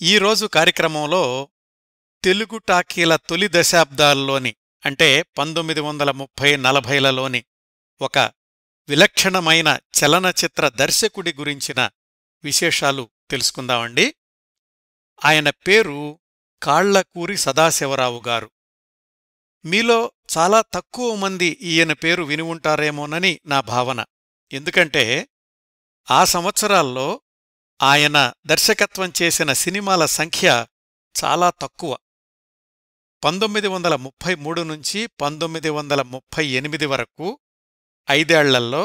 ఈరోజు కార్యక్రమంలో తెలుగు టాకీల తొలి దశాబ్దాల్లోని అంటే 1930-40లలోని ఒక విలక్షణమైన చలనచిత్ర దర్శకుడి గురించిన విశేషాలు తెలుసుకుందామండి. ఆయన పేరు కాళ్లకూరి సదాశివరావు గారు. మీలో చాలా తక్కువ మంది ఈయన పేరు విని ఉంటారేమోనని నా భావన. ఎందుకంటే ఆ సంవత్సరాల్లో ఆయన దర్శకత్వం చేసిన సినిమాల సంఖ్య చాలా తక్కువ. 1933 నుంచి 1938 వరకు 5 ఏళ్లలో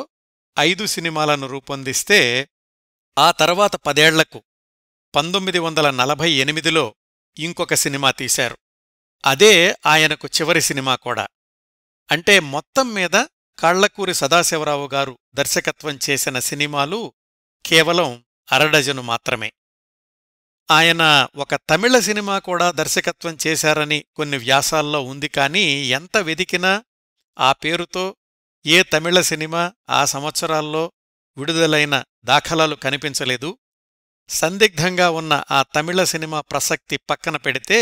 5 సినిమాలను రూపొందిస్తే ఆ తర్వాత 10 ఏళ్లకు 1948లో ఇంకొక సినిమా తీశారు. అదే ఆయనకు చివరి సినిమా కూడా. అంటే మొత్తం మీద కాళ్లకూరి సదాశివరావు గారు దర్శకత్వం చేసిన సినిమాలు కేవలం అరడజను మాత్రమే. ఆయన ఒక తమిళ సినిమా కూడా దర్శకత్వం చేశారని కొన్ని వ్యాసాల్లో ఉంది. కానీ ఎంత వెదికినా ఆ పేరుతో ఏ తమిళ సినిమా ఆ సంవత్సరాల్లో విడుదలైన దాఖలాలు కనిపించలేదు. సందిగ్ధంగా ఉన్న ఆ తమిళ సినిమా ప్రసక్తి పక్కన పెడితే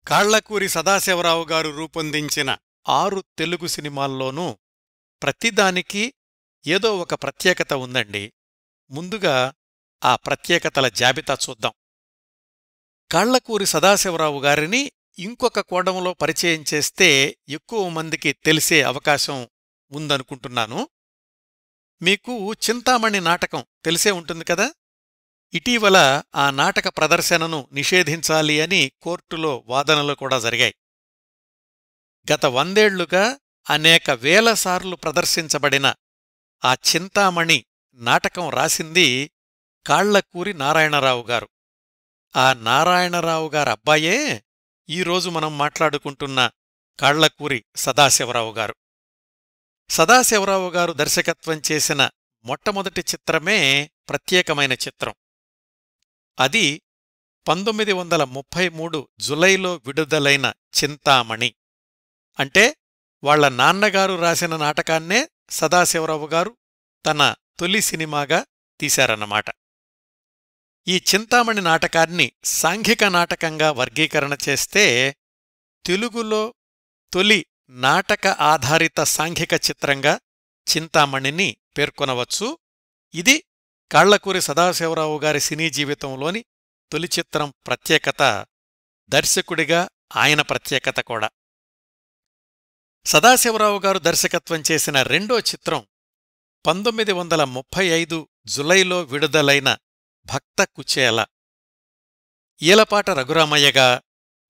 కాళ్లకూరి సదాశివరావు గారు రూపొందించిన 6 తెలుగు సినిమాల్లోనూ ప్రతిదానికి ఏదో ఒక ప్రత్యేకత ఉందండి. ముందుగా ఆ ప్రత్యేకతల జాబితా చూద్దాం. కాళ్లకూరి సదాశివరావు గారిని ఇంకొక కోణంలో పరిచయం చేస్తే ఎక్కువ మందికి తెలిసే అవకాశం ఉందనుకుంటున్నాను. మీకు చింతామణి నాటకం తెలిసే ఉంటుంది కదా. ఇటీవల ఆ నాటక ప్రదర్శనను నిషేధించాలి అని కోర్టులో వాదనలు కూడా జరిగాయి. గత 100 ఏళ్లుగా అనేక వేలసార్లు ప్రదర్శించబడిన ఆ చింతామణి నాటకం రాసింది కాళ్లకూరి నారాయణరావు గారు. ఆ నారాయణరావు గారబ్బాయే ఈరోజు మనం మాట్లాడుకుంటున్న కాళ్లకూరి సదాశివరావు గారు. సదాశివరావు గారు దర్శకత్వం చేసిన మొట్టమొదటి చిత్రమే ప్రత్యేకమైన చిత్రం. అది 1933 జులైలో విడుదలైన చింతామణి. అంటే వాళ్ల నాన్నగారు రాసిన నాటకాన్నే సదాశివరావు గారు తన తొలి సినిమాగా తీశారన్నమాట. ఈ చింతామణి నాటకాన్ని సాంఘిక నాటకంగా వర్గీకరణ చేస్తే తెలుగులో తొలి నాటక ఆధారిత సాంఘిక చిత్రంగా చింతామణిని పేర్కొనవచ్చు. ఇది కాళ్లకూరి సదాశివరావు గారి సినీ జీవితంలోని తొలి చిత్రం ప్రత్యేకత, దర్శకుడిగా ఆయన ప్రత్యేకత కూడా. సదాశివరావు గారు దర్శకత్వం చేసిన రెండో చిత్రం 1935 జులైలో విడుదలైన భక్త కుచేల. ఈలపాట రఘురామయ్యగా,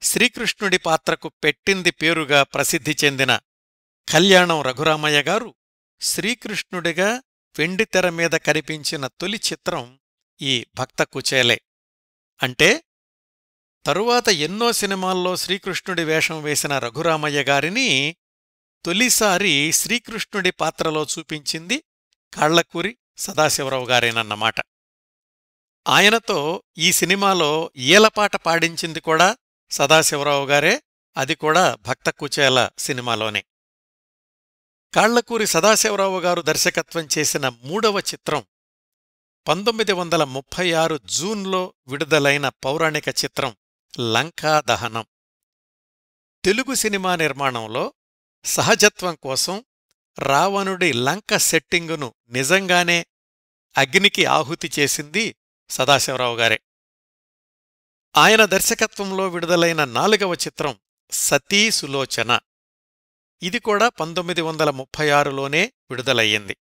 శ్రీకృష్ణుడి పాత్రకు పెట్టింది పేరుగా ప్రసిద్ధి చెందిన కళ్యాణం రఘురామయ్య గారు శ్రీకృష్ణుడిగా వెండితెర మీద కనిపించిన తొలి చిత్రం ఈ భక్త కుచేలే. అంటే తరువాత ఎన్నో సినిమాల్లో శ్రీకృష్ణుడి వేషం వేసిన రఘురామయ్య గారిని తొలిసారి శ్రీకృష్ణుడి పాత్రలో చూపించింది కాళ్లకూరి సదాశివరావు గారేనన్నమాట. ఆయనతో ఈ సినిమాలో ఈలపాట పాడించింది కూడా సదాశివరావు గారే. అది కూడా భక్త కుచేల సినిమాలోనే. కాళ్లకూరి సదాశివరావు గారు దర్శకత్వం చేసిన మూడవ చిత్రం 1936 జూన్లో విడుదలైన పౌరాణిక చిత్రం లంకా దహనం. తెలుగు సినిమా నిర్మాణంలో సహజత్వం కోసం రావణుడి లంక సెట్టింగును నిజంగానే అగ్నికి ఆహుతి చేసింది సదాశివరావు గారే. ఆయన దర్శకత్వంలో విడుదలైన 4వ చిత్రం సతీ సులోచన. ఇది కూడా 1936లోనే విడుదలయ్యింది.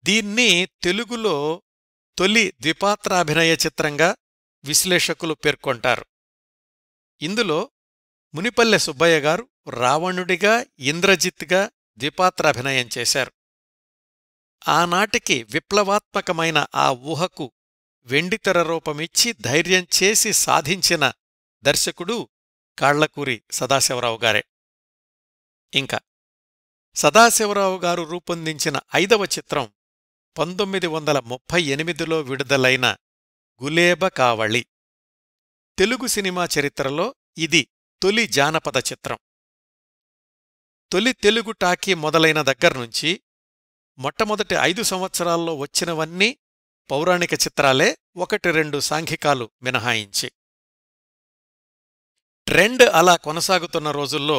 దీన్ని తెలుగులో తొలి ద్విపాత్రాభినయ చిత్రంగా విశ్లేషకులు పేర్కొంటారు. ఇందులో మునిపల్లె సుబ్బయ్య గారు రావణుడిగా, ఇంద్రజిత్గా ద్విపాత్రాభినయం చేశారు. ఆనాటికి విప్లవాత్మకమైన ఆ ఊహకు వెండితెర రూపమిచ్చి ధైర్యం చేసి సాధించిన దర్శకుడు కాళ్లకూరి సదాశివరావు గారే. ఇంకా సదాశివరావు గారు రూపొందించిన 5వ చిత్రం 1938లో విడుదలైన గులేబ కావళి. తెలుగు సినిమా చరిత్రలో ఇది తొలి జానపద చిత్రం. తొలి తెలుగు టాకీ మొదలైన దగ్గర్నుంచి మొట్టమొదటి 5 సంవత్సరాల్లో వచ్చినవన్నీ పౌరాణిక చిత్రాలే, 1-2 సాంఘికాలు మినహాయించి. ట్రెండ్ అలా కొనసాగుతున్న రోజుల్లో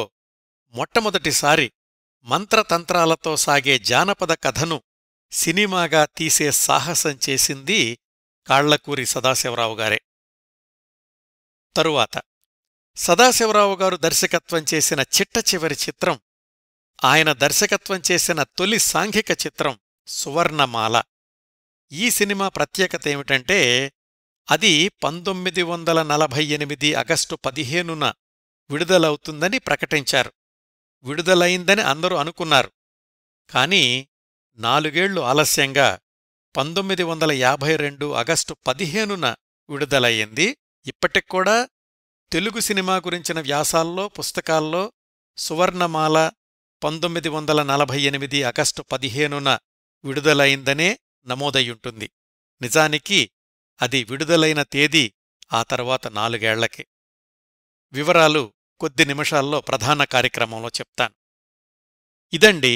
మొట్టమొదటిసారి మంత్రతంత్రాలతో సాగే జానపద కథను సినిమాగా తీసే సాహసం చేసింది కాళ్లకూరి సదాశివరావు గారే. తరువాత సదాశివరావు గారు దర్శకత్వం చేసిన చిట్టచివరి చిత్రం, ఆయన దర్శకత్వం చేసిన తొలి సాంఘిక చిత్రం సువర్ణమాల. ఈ సినిమా ప్రత్యేకతేమిటంటే, అది 1948 ఆగస్టు 15న విడుదలవుతుందని ప్రకటించారు. విడుదలైందని అందరూ అనుకున్నారు. కాని 4 ఏళ్లు ఆలస్యంగా 1952 ఆగస్టు 15న విడుదలయ్యింది. ఇప్పటిక్కూడా తెలుగు సినిమా గురించిన వ్యాసాల్లో, పుస్తకాల్లో సువర్ణమాల 1948 ఆగస్టు 15న విడుదలైందనే నమోదయ్యుంటుంది. నిజానికి అది విడుదలైన తేదీ ఆ తర్వాత 4 ఏళ్లకే. వివరాలు కొద్ది నిమిషాల్లో ప్రధాన కార్యక్రమంలో చెప్తాను. ఇదండి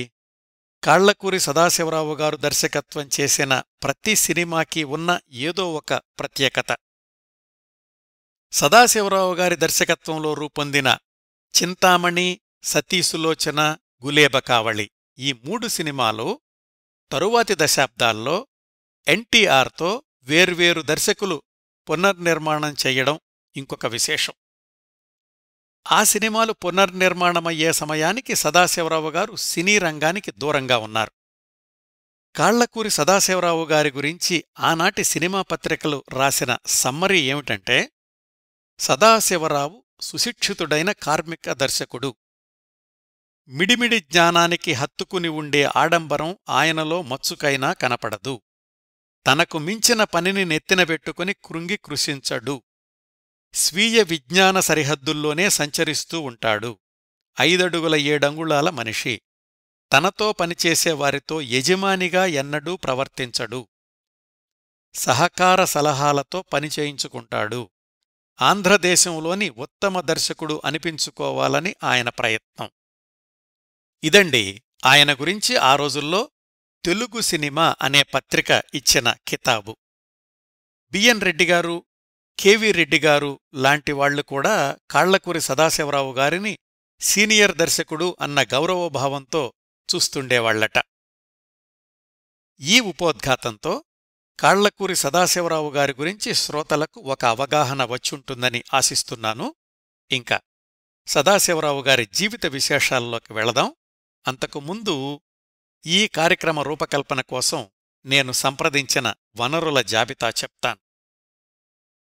కాళ్లకూరి సదాశివరావు గారు దర్శకత్వం చేసిన ప్రతి సినిమాకి ఉన్న ఏదో ఒక ప్రత్యేకత. సదాశివరావు గారి దర్శకత్వంలో రూపొందిన చింతామణి, సతీసులోచన, గులేబ కావళి ఈ 3 సినిమాలు తరువాతి దశాబ్దాల్లో ఎన్టీఆర్తో వేర్వేరు దర్శకులు పునర్నిర్మాణం చెయ్యడం ఇంకొక విశేషం. ఆ సినిమాలు పునర్నిర్మాణమయ్యే సమయానికి సదాశివరావు గారు సినీ రంగానికి దూరంగా ఉన్నారు. కాళ్లకూరి సదాశివరావు గారి గురించి ఆనాటి సినిమా పత్రికలు రాసిన సమ్మరీ ఏమిటంటే, సదాశివరావు సుశిక్షితుడైన కార్మిక దర్శకుడు. మిడిమిడి జ్ఞానానికి హత్తుకుని ఉండే ఆడంబరం ఆయనలో మచ్చుకైనా కనపడదు. తనకు మించిన పనిని నెత్తినబెట్టుకుని కృంగి కృశించడు. స్వీయ విజ్ఞాన సరిహద్దుల్లోనే సంచరిస్తూ ఉంటాడు. 5 అడుగుల 7 అంగుళాల మనిషి. తనతో పనిచేసేవారితో యజమానిగా ఎన్నడూ ప్రవర్తించడు. సహకార సలహాలతో పనిచేయించుకుంటాడు. ఆంధ్రదేశంలోని ఉత్తమ దర్శకుడు అనిపించుకోవాలని ఆయన ప్రయత్నం. ఇదండి ఆయన గురించి ఆ రోజుల్లో తెలుగు సినిమా అనే పత్రిక ఇచ్చిన కితాబు. బిఎన్ రెడ్డిగారు, కెవి రెడ్డిగారు లాంటివాళ్లు కూడా కాళ్లకూరి సదాశివరావు గారిని సీనియర్ దర్శకుడు అన్న గౌరవభావంతో చూస్తుండేవాళ్లట. ఈ ఉపోద్ఘాతంతో కాళ్లకూరి సదాశివరావు గారి గురించి శ్రోతలకు ఒక అవగాహన వచ్చుంటుందని ఆశిస్తున్నాను. ఇంకా సదాశివరావు గారి జీవిత విశేషాల్లోకి వెళదాం. అంతకుముందు ఈ కార్యక్రమ రూపకల్పన కోసం నేను సంప్రదించిన వనరుల జాబితా చెప్తాను.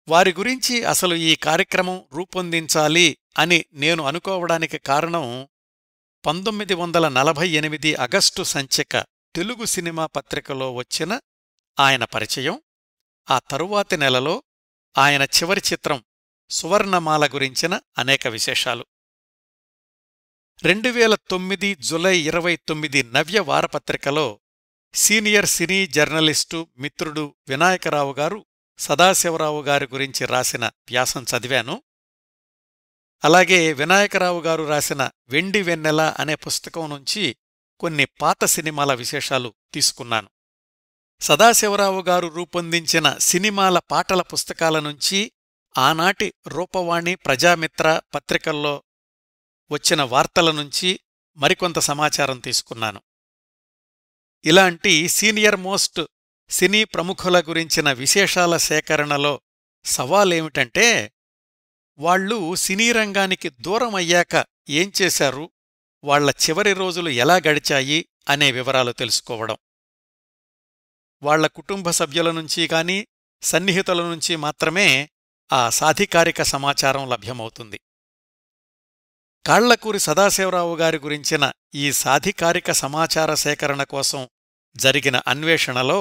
వారి గురించి అసలు ఈ కార్యక్రమం రూపొందించాలి అని నేను అనుకోవడానికి కారణం 1948 ఆగస్టు సంచిక తెలుగు సినిమా పత్రికలో వచ్చిన ఆయన పరిచయం, ఆ తరువాతి నెలలో ఆయన చివరి చిత్రం సువర్ణమాల గురించిన అనేక విశేషాలు. 2009 జులై 29 నవ్య వారపత్రికలో సీనియర్ సినీ జర్నలిస్టు మిత్రుడు వినాయకరావు గారు సదాశివరావు గారి గురించి రాసిన వ్యాసం చదివాను. అలాగే వినాయకరావు గారు రాసిన వెండి వెన్నెల అనే పుస్తకం నుంచి కొన్ని పాత సినిమాల విశేషాలు తీసుకున్నాను. సదాశివరావు గారు రూపొందించిన సినిమాల పాటల పుస్తకాల నుంచి, ఆనాటి రూపవాణి, ప్రజామిత్ర పత్రికల్లో వచ్చిన వార్తల నుంచి మరికొంత సమాచారం తీసుకున్నాను. ఇలాంటి సీనియర్ మోస్ట్ సినీ ప్రముఖుల గురించిన విశేషాల సేకరణలో సవాలేమిటంటే, వాళ్లు సినీ రంగానికి దూరమయ్యాక ఏం చేశారు, వాళ్ల చివరి రోజులు ఎలా గడిచాయి అనే వివరాలు తెలుసుకోవడం. వాళ్ల కుటుంబ సభ్యుల నుంచి గాని సన్నిహితుల నుంచి మాత్రమే ఆ సాధికారిక సమాచారం లభ్యమవుతుంది. కాళ్లకూరి సదాశివరావు గారి గురించిన ఈ సాధికారిక సమాచార సేకరణ కోసం జరిగిన అన్వేషణలో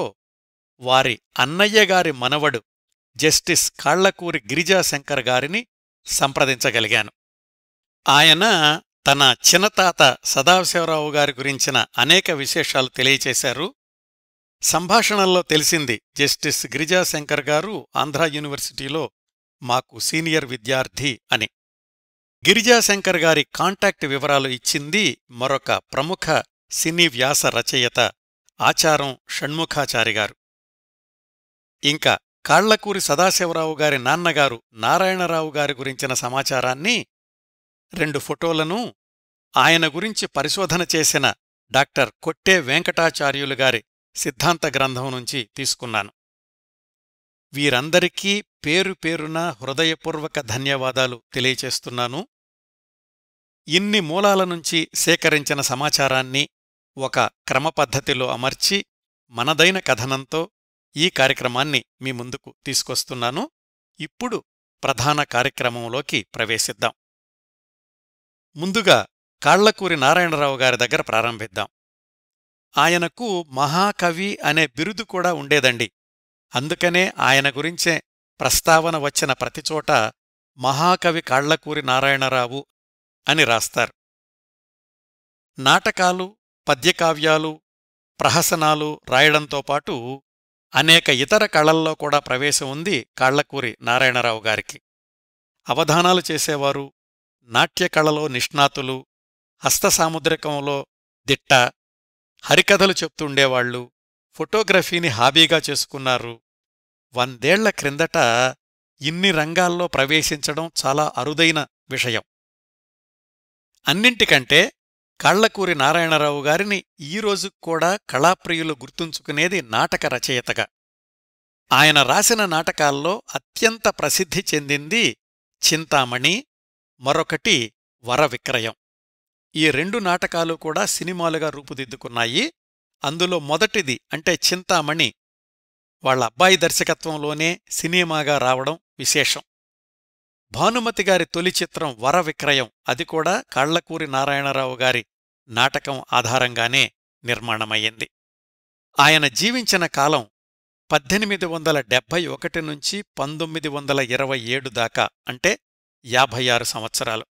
వారి అన్నయ్యగారి మనవడు జస్టిస్ కాళ్లకూరి గిరిజాశంకర్ గారిని సంప్రదించగలిగాను. ఆయన తన చిన్నతాత సదాశివరావు గారి గురించిన అనేక విశేషాలు తెలియచేశారు. సంభాషణల్లో తెలిసింది, జస్టిస్ గిరిజాశంకర్ గారు ఆంధ్రా యూనివర్సిటీలో మాకు సీనియర్ విద్యార్థి అని. గిరిజాశంకర్ గారి కాంటాక్ట్ వివరాలు ఇచ్చింది మరొక ప్రముఖ సినీ వ్యాస రచయిత ఆచారం షణ్ముఖాచారి గారు. ఇంకా కాళ్లకూరి సదాశివరావు గారి నాన్నగారు నారాయణరావు గారి గురించిన సమాచారాన్ని, 2 ఫోటోలను, ఆయన గురించి పరిశోధన చేసిన డాక్టర్ కొట్టే వెంకటాచార్యులు గారి సిద్ధాంత గ్రంథం నుంచి తీసుకున్నాను. వీరందరికీ పేరుపేరున హృదయపూర్వక ధన్యవాదాలు తెలియచేస్తున్నాను. ఇన్ని మూలాల నుంచి సేకరించిన సమాచారాన్ని ఒక క్రమపద్ధతిలో అమర్చి మనదైన కథనంతో ఈ కార్యక్రమాన్ని మీ ముందుకు తీసుకొస్తున్నాను. ఇప్పుడు ప్రధాన కార్యక్రమంలోకి ప్రవేశిద్దాం. ముందుగా కాళ్లకూరి నారాయణరావు గారి దగ్గర ప్రారంభిద్దాం. ఆయనకు మహాకవి అనే బిరుదు కూడా ఉండేదండి. అందుకనే ఆయన గురించే ప్రస్తావన వచ్చిన ప్రతిచోట మహాకవి కాళ్లకూరి నారాయణరావు అని రాస్తారు. నాటకాలు, పద్యకావ్యాలు, ప్రహసనాలు రాయడంతో పాటు అనేక ఇతర కళల్లో కూడా ప్రవేశం ఉంది కాళ్లకూరి నారాయణరావు గారికి. అవధానాలు చేసేవారు, నాట్యకళలో నిష్ణాతులు, హస్తసాముద్రికంలో దిట్ట, హరికథలు చెప్తుండేవాళ్లు, ఫోటోగ్రఫీని హాబీగా చేసుకున్నారు. 100 ఏళ్ల క్రిందట ఇన్ని రంగాల్లో ప్రవేశించడం చాలా అరుదైన విషయం. అన్నింటికంటే కాళ్లకూరి నారాయణరావు గారిని ఈరోజు కూడా కళాప్రియులు గుర్తుంచుకునేది నాటక రచయితగా. ఆయన రాసిన నాటకాల్లో అత్యంత ప్రసిద్ధి చెందింది చింతామణి, మరొకటి వరవిక్రయం. ఈ 2 నాటకాలు కూడా సినిమాలుగా రూపుదిద్దుకున్నాయి. అందులో మొదటిది అంటే చింతామణి వాళ్ళ అబ్బాయి దర్శకత్వంలోనే సినిమాగా రావడం విశేషం. భానుమతి గారి తొలి చిత్రం వరవిక్రయం, అది కూడా కాళ్లకూరి నారాయణరావు గారి నాటకం ఆధారంగానే నిర్మాణమయ్యింది. ఆయన జీవించిన కాలం 1871 నుంచి 1927 దాకా, అంటే 56 సంవత్సరాలు.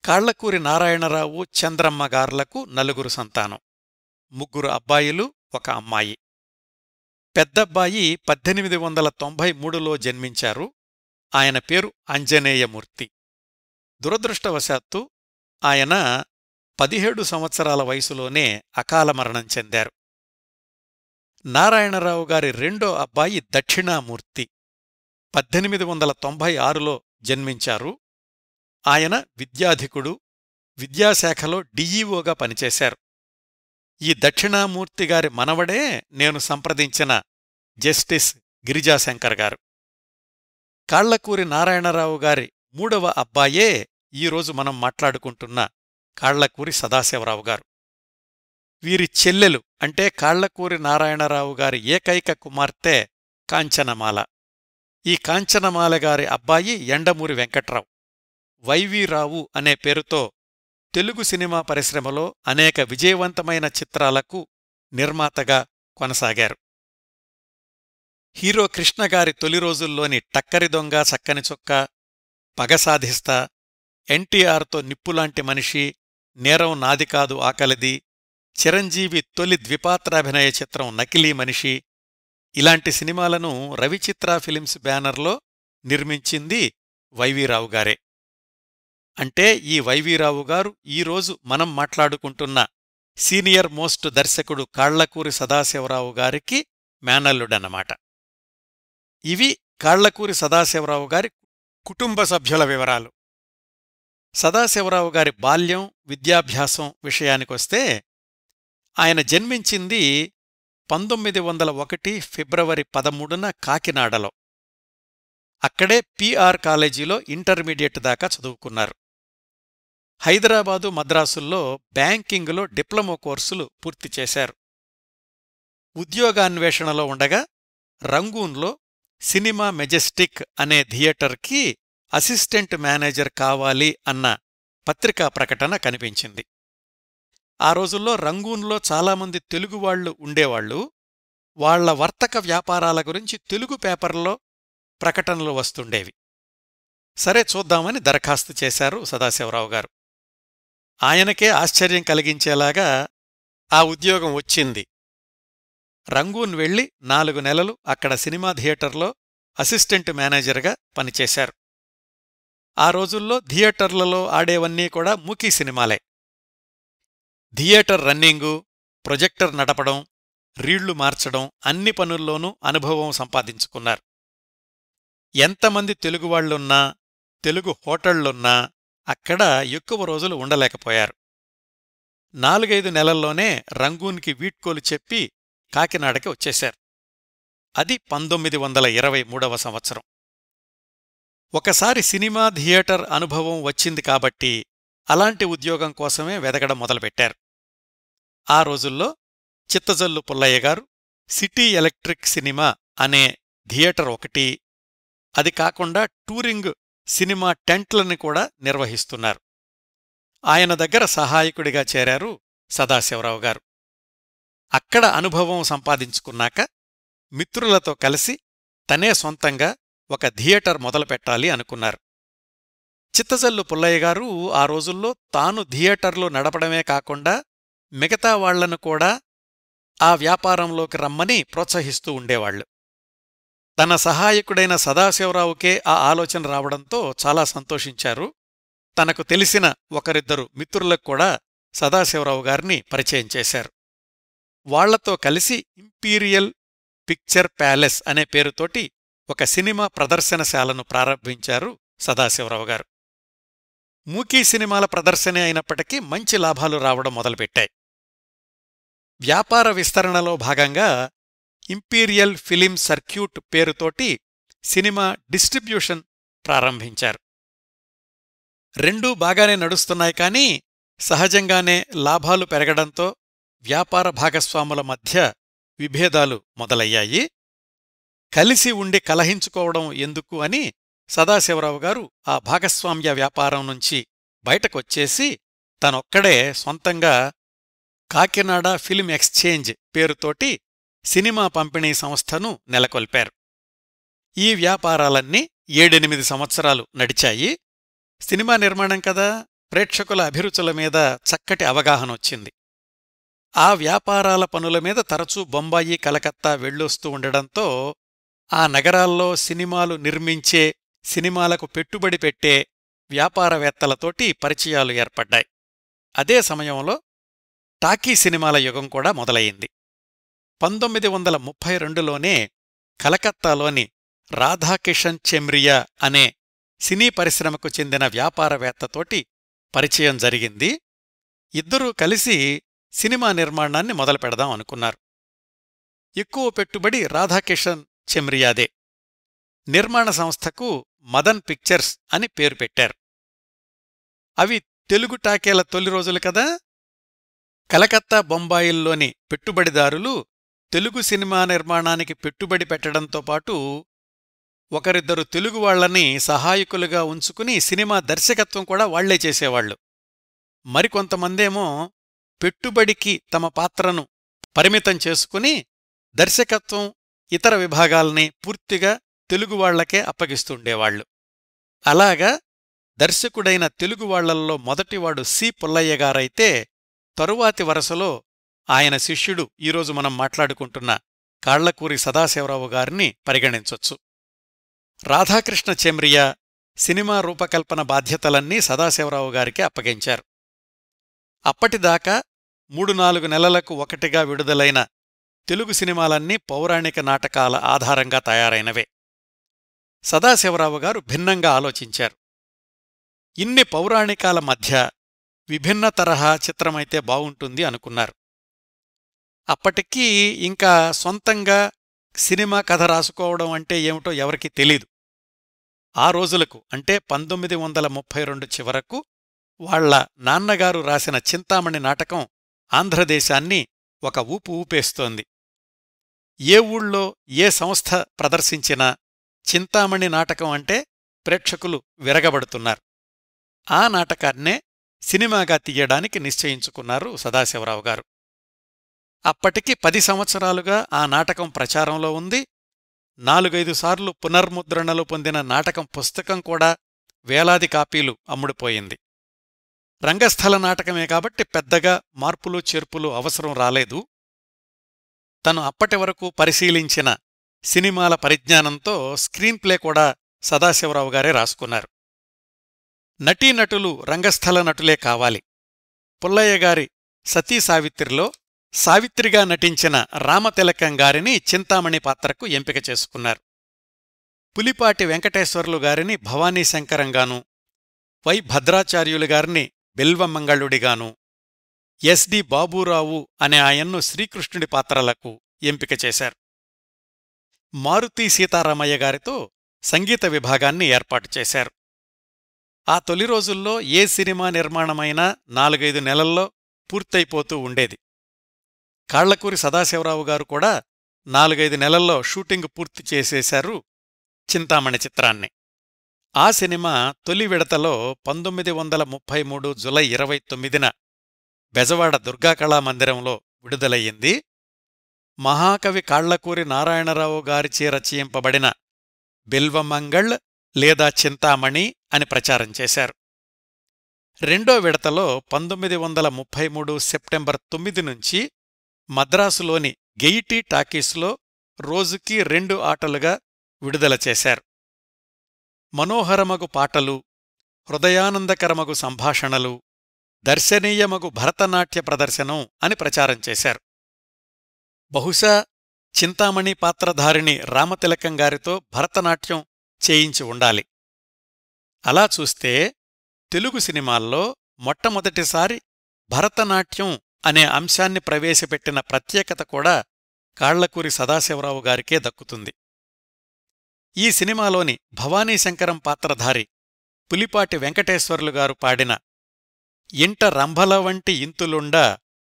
కాళ్లకూరి నారాయణరావు, చంద్రమ్మగార్లకు 4 సంతానం, 3 అబ్బాయిలు, 1 అమ్మాయి. పెద్దబ్బాయి 1893లో జన్మించారు. ఆయన పేరు ఆంజనేయమూర్తి. దురదృష్టవశాత్తు ఆయన 17 సంవత్సరాల వయసులోనే అకాలమరణం చెందారు. నారాయణరావు గారి రెండో అబ్బాయి దక్షిణామూర్తి 1896లో జన్మించారు. ఆయన విద్యాధికుడు, విద్యాశాఖలో డిఈఓగా పనిచేశారు. ఈ దక్షిణామూర్తిగారి మనవడే నేను సంప్రదించిన జస్టిస్ గిరిజాశంకర్ గారు. కాళ్లకూరి నారాయణరావు గారి 3వ అబ్బాయే ఈరోజు మనం మాట్లాడుకుంటున్న కాళ్లకూరి సదాశివరావు గారు. వీరి చెల్లెలు అంటే కాళ్లకూరి నారాయణరావు గారి ఏకైక కుమార్తె కాంచనమాల. ఈ కాంచనమాల గారి అబ్బాయి యండమూరి వెంకట్రావు. వైవీరావు అనే పేరుతో తెలుగు సినిమా పరిశ్రమలో అనేక విజయవంతమైన చిత్రాలకు నిర్మాతగా కొనసాగారు. హీరో కృష్ణగారి తొలి రోజుల్లోని టక్కరి దొంగ, చక్కని చొక్క, పగ సాధిస్తా, ఎన్టీఆర్తో నిప్పులాంటి మనిషి, నేరం నాది కాదు ఆకలిది, చిరంజీవి తొలి ద్విపాత్రాభినయ చిత్రం నకిలీ మనిషి, ఇలాంటి సినిమాలను రవిచిత్ర ఫిలిమ్స్ బ్యానర్లో నిర్మించింది వైవీరావు గారే. అంటే ఈ వైవీరావు గారు ఈరోజు మనం మాట్లాడుకుంటున్న సీనియర్ మోస్ట్ దర్శకుడు కాళ్లకూరి సదాశివరావు గారికి మేనల్లుడన్నమాట. ఇవి కాళ్లకూరి సదాశివరావు గారి కుటుంబ సభ్యుల వివరాలు. సదాశివరావు గారి బాల్యం, విద్యాభ్యాసం విషయానికొస్తే ఆయన జన్మించింది 1901 ఫిబ్రవరి 13న కాకినాడలో. అక్కడే పిఆర్ కాలేజీలో ఇంటర్మీడియట్ దాకా చదువుకున్నారు. హైదరాబాదు, మద్రాసుల్లో బ్యాంకింగులో డిప్లొమా కోర్సులు పూర్తి చేశారు. ఉద్యోగాన్వేషణలో ఉండగా రంగూన్లో సినిమా మెజెస్టిక్ అనే థియేటర్కి అసిస్టెంట్ మేనేజర్ కావాలి అన్న పత్రికా ప్రకటన కనిపించింది. ఆ రోజుల్లో రంగూన్లో చాలామంది తెలుగువాళ్లు ఉండేవాళ్లు. వాళ్ల వర్తక వ్యాపారాల గురించి తెలుగు పేపర్లో ప్రకటనలు వస్తుండేవి. సరే చూద్దామని దరఖాస్తు చేశారు సదాశివరావు గారు. ఆయనకే ఆశ్చర్యం కలిగించేలాగా ఆ ఉద్యోగం వచ్చింది. రంగూన్ వెళ్లి 4 నెలలు అక్కడ సినిమా థియేటర్లో అసిస్టెంట్ మేనేజర్గా పనిచేశారు. ఆ రోజుల్లో థియేటర్లలో ఆడేవన్నీ కూడా మూకీ సినిమాలే. థియేటర్ రన్నింగు, ప్రొజెక్టర్ నడపడం, రీళ్లు మార్చడం అన్ని పనుల్లోనూ అనుభవం సంపాదించుకున్నారు. ఎంతమంది తెలుగువాళ్లున్నా, తెలుగు హోటళ్లున్నా అక్కడ ఎక్కువ రోజులు ఉండలేకపోయారు. 4-5 నెలల్లోనే రంగూన్కి వీడ్కోలు చెప్పి కాకినాడకి వచ్చేశారు. అది 1923వ సంవత్సరం. ఒకసారి సినిమా థియేటర్ అనుభవం వచ్చింది కాబట్టి అలాంటి ఉద్యోగం కోసమే వెదకడం మొదలుపెట్టారు. ఆ రోజుల్లో చిత్తజల్లు పుల్లయ్య గారు సిటీ ఎలక్ట్రిక్ సినిమా అనే థియేటర్ ఒకటి, అది కాకుండా టూరింగ్ సినిమా టెంట్లని కూడా నిర్వహిస్తున్నారు. ఆయన దగ్గర సహాయకుడిగా చేరారు సదాశివరావు గారు. అక్కడ అనుభవం సంపాదించుకున్నాక మిత్రులతో కలిసి తనే సొంతంగా ఒక థియేటర్ మొదలుపెట్టాలి అనుకున్నారు. చిత్తజల్లు పుల్లయ్య గారు ఆ రోజుల్లో తాను థియేటర్లు నడపడమే కాకుండా మిగతా వాళ్లను కూడా ఆ వ్యాపారంలోకి రమ్మని ప్రోత్సహిస్తూ ఉండేవాళ్లు. తన సహాయకుడైన సదాశివరావుకే ఆ ఆలోచన రావడంతో చాలా సంతోషించారు. తనకు తెలిసిన ఒకరిద్దరు మిత్రులకు కూడా సదాశివరావు గారిని పరిచయం చేశారు. వాళ్లతో కలిసి ఇంపీరియల్ పిక్చర్ ప్యాలెస్ అనే పేరుతోటి ఒక సినిమా ప్రదర్శనశాలను ప్రారంభించారు సదాశివరావు గారు. మూకీ సినిమాల ప్రదర్శనే అయినప్పటికీ మంచి లాభాలు రావడం మొదలుపెట్టాయి. వ్యాపార విస్తరణలో భాగంగా ఇంపీరియల్ ఫిలిం సర్క్యూట్ పేరుతోటి సినిమా డిస్ట్రిబ్యూషన్ ప్రారంభించారు. రెండూ బాగానే నడుస్తున్నాయి, కానీ సహజంగానే లాభాలు పెరగడంతో వ్యాపార భాగస్వాముల మధ్య విభేదాలు మొదలయ్యాయి. కలిసి ఉండి కలహించుకోవడం ఎందుకు అని సదాశివరావు గారు ఆ భాగస్వామ్య వ్యాపారం నుంచి బయటకొచ్చేసి తనొక్కడే సొంతంగా కాకినాడ ఫిలిం ఎక్స్చేంజ్ పేరుతోటి సినిమా పంపిణీ సంస్థను నెలకొల్పారు. ఈ వ్యాపారాలన్నీ 7-8 సంవత్సరాలు నడిచాయి. సినిమా నిర్మాణం కదా, ప్రేక్షకుల అభిరుచుల మీద చక్కటి అవగాహనొచ్చింది. ఆ వ్యాపారాల పనుల మీద తరచూ బొంబాయి, కలకత్తా వెళ్ళొస్తూ ఉండడంతో ఆ నగరాల్లో సినిమాలు నిర్మించే, సినిమాలకు పెట్టుబడి పెట్టే వ్యాపారవేత్తలతోటి పరిచయాలు ఏర్పడ్డాయి. అదే సమయంలో టాకీ సినిమాల యుగం కూడా మొదలయింది. 1932లోనే కలకత్తాలోని రాధాకిషన్ చెమ్రియా అనే సినీ పరిశ్రమకు చెందిన వ్యాపారవేత్తతోటి పరిచయం జరిగింది. ఇద్దరూ కలిసి సినిమా నిర్మాణాన్ని మొదలుపెడదాం అనుకున్నారు. ఎక్కువ పెట్టుబడి రాధాకిషన్ చెమ్రియాదే. నిర్మాణ సంస్థకు మదన్ పిక్చర్స్ అని పేరు పెట్టారు. అవి తెలుగు టాకీల తొలి రోజులు కదా. కలకత్తా, బొంబాయిల్లోని పెట్టుబడిదారులు తెలుగు సినిమా నిర్మాణానికి పెట్టుబడి పెట్టడంతో పాటు ఒకరిద్దరు తెలుగువాళ్లని సహాయకులుగా ఉంచుకుని సినిమా దర్శకత్వం కూడా వాళ్లే చేసేవాళ్లు. మరికొంతమందేమో పెట్టుబడికి తమ పాత్రను పరిమితం చేసుకుని దర్శకత్వం, ఇతర విభాగాల్ని పూర్తిగా తెలుగువాళ్లకే అప్పగిస్తుండేవాళ్లు. అలాగా దర్శకుడైన తెలుగువాళ్లల్లో మొదటివాడు సి. పుల్లయ్య గారైతే తరువాతి వరసలో ఆయన శిష్యుడు ఈరోజు మనం మాట్లాడుకుంటున్న కాళ్లకూరి సదాశివరావు గారిని పరిగణించొచ్చు. రాధాకృష్ణ చెమ్రియా సినిమా రూపకల్పన బాధ్యతలన్నీ సదాశివరావు గారికి అప్పగించారు. అప్పటిదాకా 3-4 నెలలకు ఒకటిగా విడుదలైన తెలుగు సినిమాలన్నీ పౌరాణిక నాటకాల ఆధారంగా తయారైనవే. సదాశివరావు గారు భిన్నంగా ఆలోచించారు. ఇన్ని పౌరాణికాల మధ్య విభిన్న తరహా చిత్రమైతే బావుంటుంది అనుకున్నారు. అప్పటికీ ఇంకా సొంతంగా సినిమా కథ రాసుకోవడం అంటే ఏమిటో ఎవరికీ తెలీదు. ఆ రోజులకు అంటే 1932 చివరకు వాళ్ల నాన్నగారు రాసిన చింతామణి నాటకం ఆంధ్రదేశాన్ని ఒక ఊపు ఊపేస్తోంది. ఏ ఊళ్ళో ఏ సంస్థ ప్రదర్శించినా చింతామణి నాటకం అంటే ప్రేక్షకులు విరగబడుతున్నారు. ఆ నాటకాన్నే సినిమాగా తీయడానికి నిశ్చయించుకున్నారు సదాశివరావు గారు. అప్పటికి 10 సంవత్సరాలుగా ఆ నాటకం ప్రచారంలో ఉంది. 4-5 సార్లు పునర్ముద్రణలు పొందిన నాటకం పుస్తకం కూడా వేలాది కాపీలు అమ్ముడుపోయింది. రంగస్థల నాటకమే కాబట్టి పెద్దగా మార్పులు చేర్పులు అవసరం రాలేదు. తను అప్పటివరకు పరిశీలించిన సినిమాల పరిజ్ఞానంతో స్క్రీన్ప్లే కూడా సదాశివరావు గారే రాసుకున్నారు. నటీనటులు రంగస్థల నటులే కావాలి. పుల్లయ్య గారి సతీ సావిత్రిలో సావిత్రిగా నటించిన రామతిలకం గారిని చింతామణి పాత్రకు ఎంపిక చేసుకున్నారు. పులిపాటి వెంకటేశ్వర్లు గారిని భవానీశంకరంగానూ, వై భద్రాచార్యులు గారిని బిల్వమంగళుడిగానూ, ఎస్.డి. బాబూరావు అనే ఆయన్ను శ్రీకృష్ణుడి పాత్రలకు ఎంపిక చేశారు. మారుతి సీతారామయ్య గారితో సంగీత విభాగాన్ని ఏర్పాటు చేశారు. ఆ తొలి రోజుల్లో ఏ సినిమా నిర్మాణమైనా 4-5 నెలల్లో పూర్తయిపోతూ ఉండేది. కాళ్లకూరి సదాశివరావు గారు కూడా 4-5 నెలల్లో షూటింగ్ పూర్తి చేసేశారు చింతామణి చిత్రాన్ని. ఆ సినిమా తొలి విడతలో 1933 జులై 29న బెజవాడ దుర్గాకళామందిరంలో విడుదలయ్యింది. మహాకవి కాళ్లకూరి నారాయణరావు గారిచే రచయింపబడిన బిల్వమంగళ్ లేదా చింతామణి అని ప్రచారం చేశారు. రెండో విడతలో 1933 సెప్టెంబర్ 9 నుంచి మద్రాసులోని గెయిటీ టాకీస్లో రోజుకి 2 ఆటలుగా విడుదల చేశారు. మనోహరమగు పాటలు, హృదయానందకరమగు సంభాషణలు, దర్శనీయమగు భరతనాట్య ప్రదర్శనం అని ప్రచారం చేశారు. బహుశా చింతామణి పాత్రధారిణి రామతిలకం గారితో భరతనాట్యం చేయించి ఉండాలి. అలా చూస్తే తెలుగు సినిమాల్లో మొట్టమొదటిసారి భరతనాట్యం అనే అంశాన్ని ప్రవేశపెట్టిన ప్రత్యేకత కూడా కాళ్లకూరి సదాశివరావు గారికే దక్కుతుంది. ఈ సినిమాలోని భవానీశంకరం పాత్రధారి పులిపాటి వెంకటేశ్వర్లు గారు పాడిన ఇంట రంభల వంటి ఇంతులుండా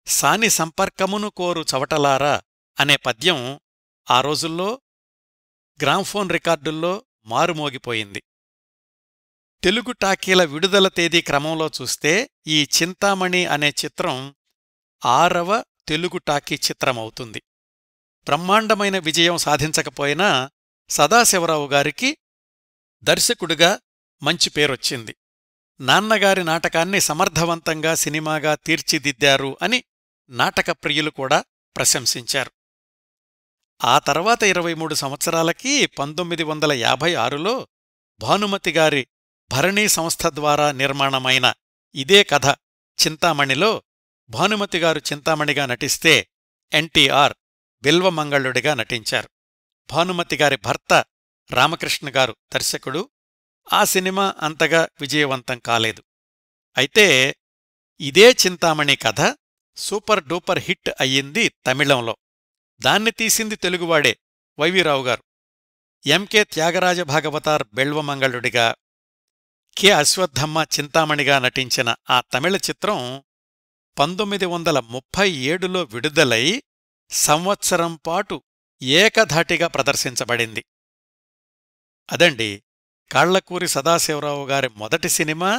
సాని సంపర్కమును కోరు చవటలారా అనే పద్యం ఆ రోజుల్లో గ్రామ్ఫోన్ రికార్డుల్లో మారుమోగిపోయింది. తెలుగు టాకీల విడుదల తేదీ క్రమంలో చూస్తే ఈ చింతామణి అనే చిత్రం 6వ తెలుగు టాకీ చిత్రమవుతుంది. బ్రహ్మాండమైన విజయం సాధించకపోయినా సదాశివరావు గారికి దర్శకుడిగా మంచి పేరొచ్చింది. నాన్నగారి నాటకాన్ని సమర్థవంతంగా సినిమాగా తీర్చిదిద్దారు అని నాటక ప్రియులు కూడా ప్రశంసించారు. ఆ తర్వాత 23 సంవత్సరాలకి 1956లో భానుమతిగారి భరణీ సంస్థ ద్వారా నిర్మాణమైన ఇదే కథ చింతామణిలో భానుమతిగారు చింతామణిగా నటిస్తే ఎన్టీఆర్ బిల్వమంగళుడిగా నటించారు. భానుమతిగారి భర్త రామకృష్ణగారు దర్శకుడు. ఆ సినిమా అంతగా విజయవంతం కాలేదు. అయితే ఇదే చింతామణి కథ సూపర్ డూపర్ హిట్ అయ్యింది తమిళంలో. దాన్ని తీసింది తెలుగువాడే వైవీరావు గారు. ఎంకే త్యాగరాజ భాగవతార్ బెల్వమంగళుడిగా, కె అశ్వత్థమ్మ చింతామణిగా నటించిన ఆ తమిళ చిత్రం 1937లో విడుదలై సంవత్సరం పాటు ఏకధాటిగా ప్రదర్శించబడింది. అదండి కాళ్లకూరి సదాశివరావు గారి మొదటి సినిమా.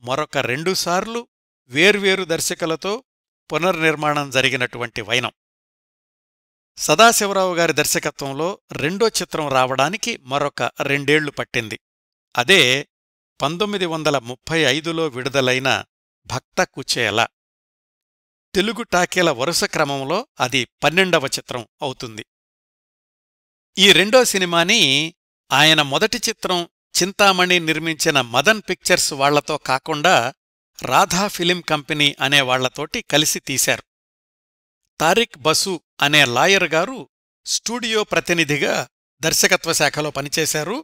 మరొక 2 సార్లు వేర్వేరు దర్శకులతో పునర్నిర్మాణం జరిగినటువంటి వైనం. సదాశివరావు గారి దర్శకత్వంలో రెండో చిత్రం రావడానికి మరొక 2 ఏళ్లు పట్టింది. అదే 1935లో విడుదలైన భక్త కుచేల. తెలుగు టాకీల వరుస క్రమంలో అది 12వ చిత్రం అవుతుంది. ఈ రెండో సినిమాని ఆయన మొదటి చిత్రం చింతామణి నిర్మించిన మదన్ పిక్చర్స్ వాళ్లతో కాకుండా రాధా ఫిలిం కంపెనీ అనే వాళ్లతోటి కలిసి తీశారు. తారిక్ బసు అనే లాయర్ గారు స్టూడియో ప్రతినిధిగా దర్శకత్వ శాఖలో పనిచేశారు.